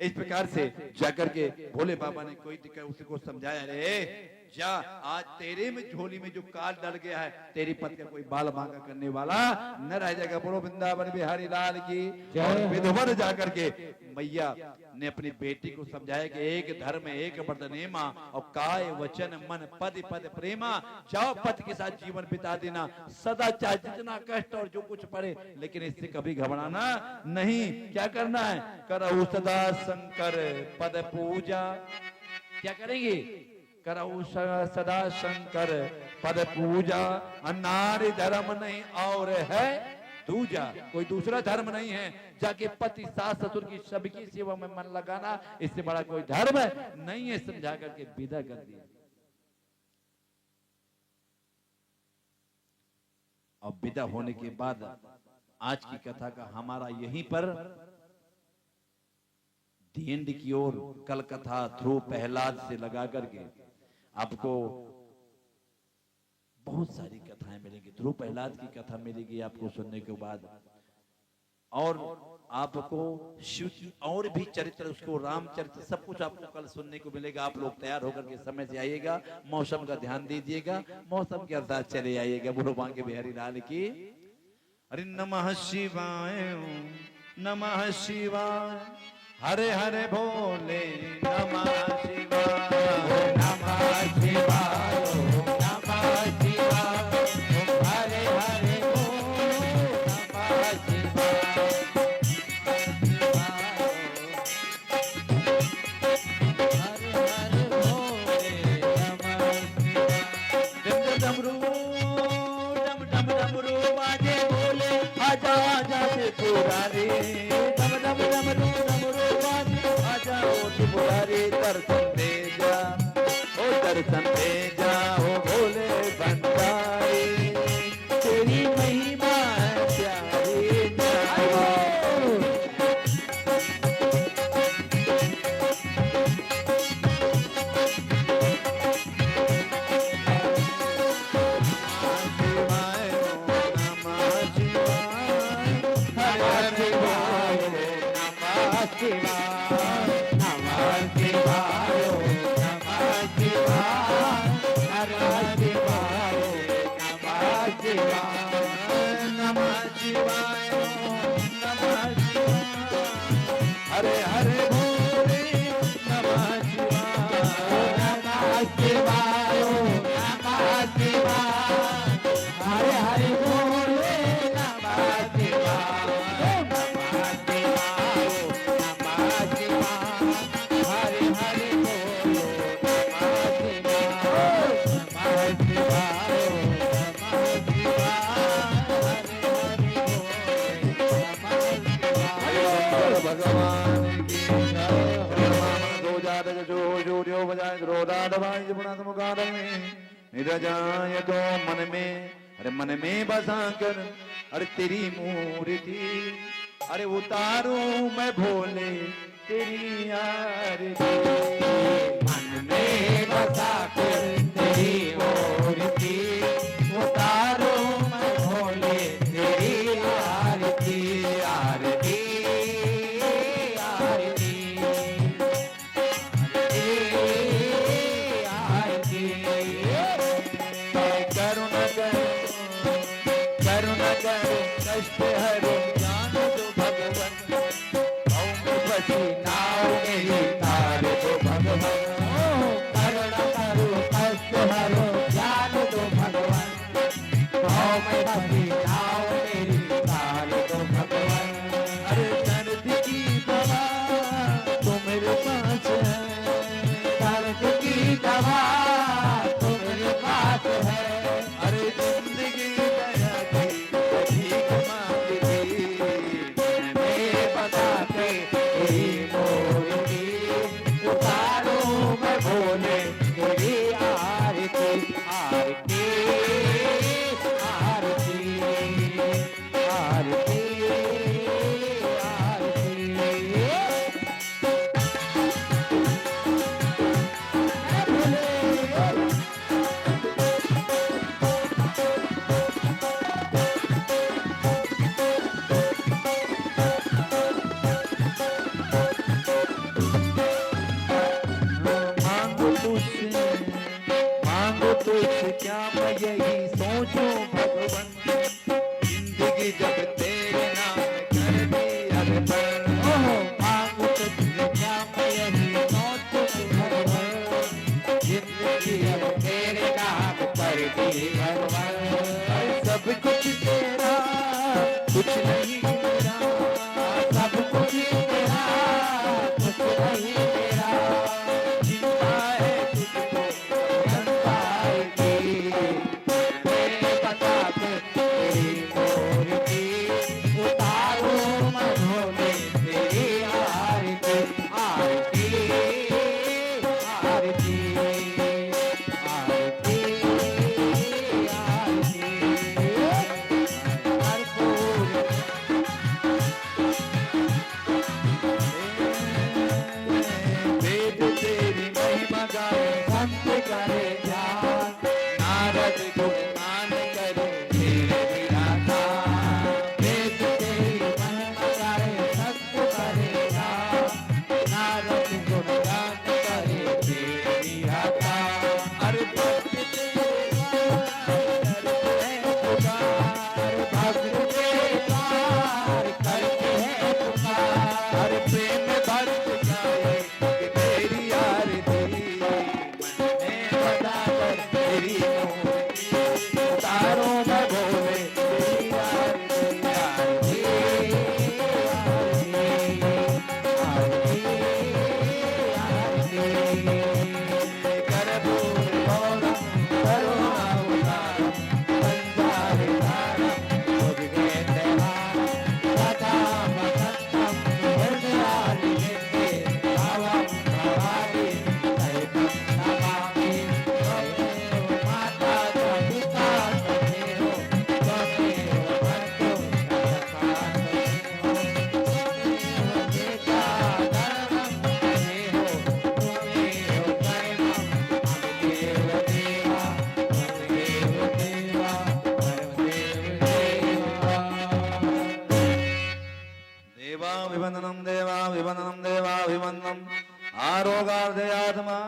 इस प्रकार से जाकर के भोले बाबा ने कोई दिक्कत उसको समझाया, रे जा आज तेरे में झोली में जो काल डल गया है, तेरी पति का कोई बाल मांगा करने वाला न रह जाएगा। बोलो वृंदावन बिहारी लाल की। और विधवर जाकर के मैया ने अपनी बेटी को समझाया कि एक धर्म एक वर्धनेमा और काय वचन मन पद पद प्रेमा। जाओ पति के साथ जीवन बिता देना, सदा चाहे जितना कष्ट और जो कुछ पड़े, लेकिन इससे कभी घबराना नहीं। क्या करना है? करहु सदा शंकर पद पूजा। क्या करेंगे? करहु सदा शंकर पद पूजा। नारी धर्म नहीं और है दूजा, कोई दूसरा धर्म नहीं है। जाके पति सास ससुर की सबकी सेवा में मन लगाना, इससे बड़ा कोई धर्म नहीं है। समझा करके विदा कर दिया। अब विदा होने के बाद आज की कथा का हमारा यहीं पर दी एंड की ओर, कल कथा थ्रू प्रहलाद से लगा करके आपको बहुत सारी कथाएं मिलेंगी। ध्रुव प्रहलाद की कथा मिलेगी आपको सुनने के बाद, और आपको शिव और भी चरित्र, उसको रामचरित्र, सब कुछ आपको कल सुनने को मिलेगा। आप लोग तैयार होकर के समय से आइएगा, मौसम का ध्यान दीजिएगा, मौसम के साथ चले आइएगा। बोलो बांके बिहारी लाल की। अरे नमः शिवाय नमः शिवाय, हरे हरे भोले नमः शिवाय नमः शिवाय नमः शिवाय, हरे हरे भोले नमः शिवाय। आजा आजा त्रिपुरारी, डम डम डमरू डमरू बाजे, आजा ओ त्रिपुरारी, दर्शन दे जा, ओ दर्शन दे जा, ओ भोले भंडारी, तेरी महिमा है प्यारी प्यारी। हरे हरे भोले नमः शिवाय नमः शिवाय नमः शिवाय, हरे हरे भोले नमः शिवाय नमः शिवाय नमः शिवाय, हरे हरे भोले नमः शिवाय नमः शिवाय नमः शिवाय, हरे हरे भोले नमः शिवाय। निरजाय तो मन में, अरे मन में बसा कर, अरे तेरी मूर्ति, अरे उतारूं मैं भोले तेरी आरती। मन में बसा कर तेरी मूर्ति, उतारूं मैं भोले तेरी आरती आरती आरती आरती। करुणा कर कष्ट हरो, जान दो भगवन, भव में बसी नाव मेरी तार दो हे भगवान। अरे सब कुछ तेरा कुछ नहीं मेरा, सब कुछ तेरा कुछ नहीं मेरा, चिंता है तुझको संसार की मैं बता के तेरी मोर की, उतारूं मधो में तेरी आरती, आरती आरती आरती आरती कर्पूर वेद तेरी महिमा गाए संत करे ध्यान, नारद गुणगान करे तेरे विराधा। वेद तेरी महिमा गाए संत करे ध्यान, नारद गुणगान करे तेरी विधाता। अरे भक्त तेरे द्वार करते हैं पुकार, भक्त के द्वार करते हैं पुकार, हर प्रेम भक्त गाए कि तेरी आरती, मन में बता कर तेरी मूर्ति, उतारो मैं भोले तेरी आरती, आरती कर्पूर गौरम करुणावतारम, संसारितारं मुझे तेहारं, सदा वसन्तं हृदयालिनिधे, भावं भवानि सहितं नमामि। त्वमेव माता च पिता त्वमेव, त्वमेव बन्धुः सखा त्वमेव, त्वमेव पिता धर्मं त्वमेव, त्वमेव कर्मं ममदेव देवा, त्वमेव देवा परमदेव देवा। देवाभिवन्दनं देवाभिवन्दनं देवाभिवन्दनम् आरोगार्धयात्मा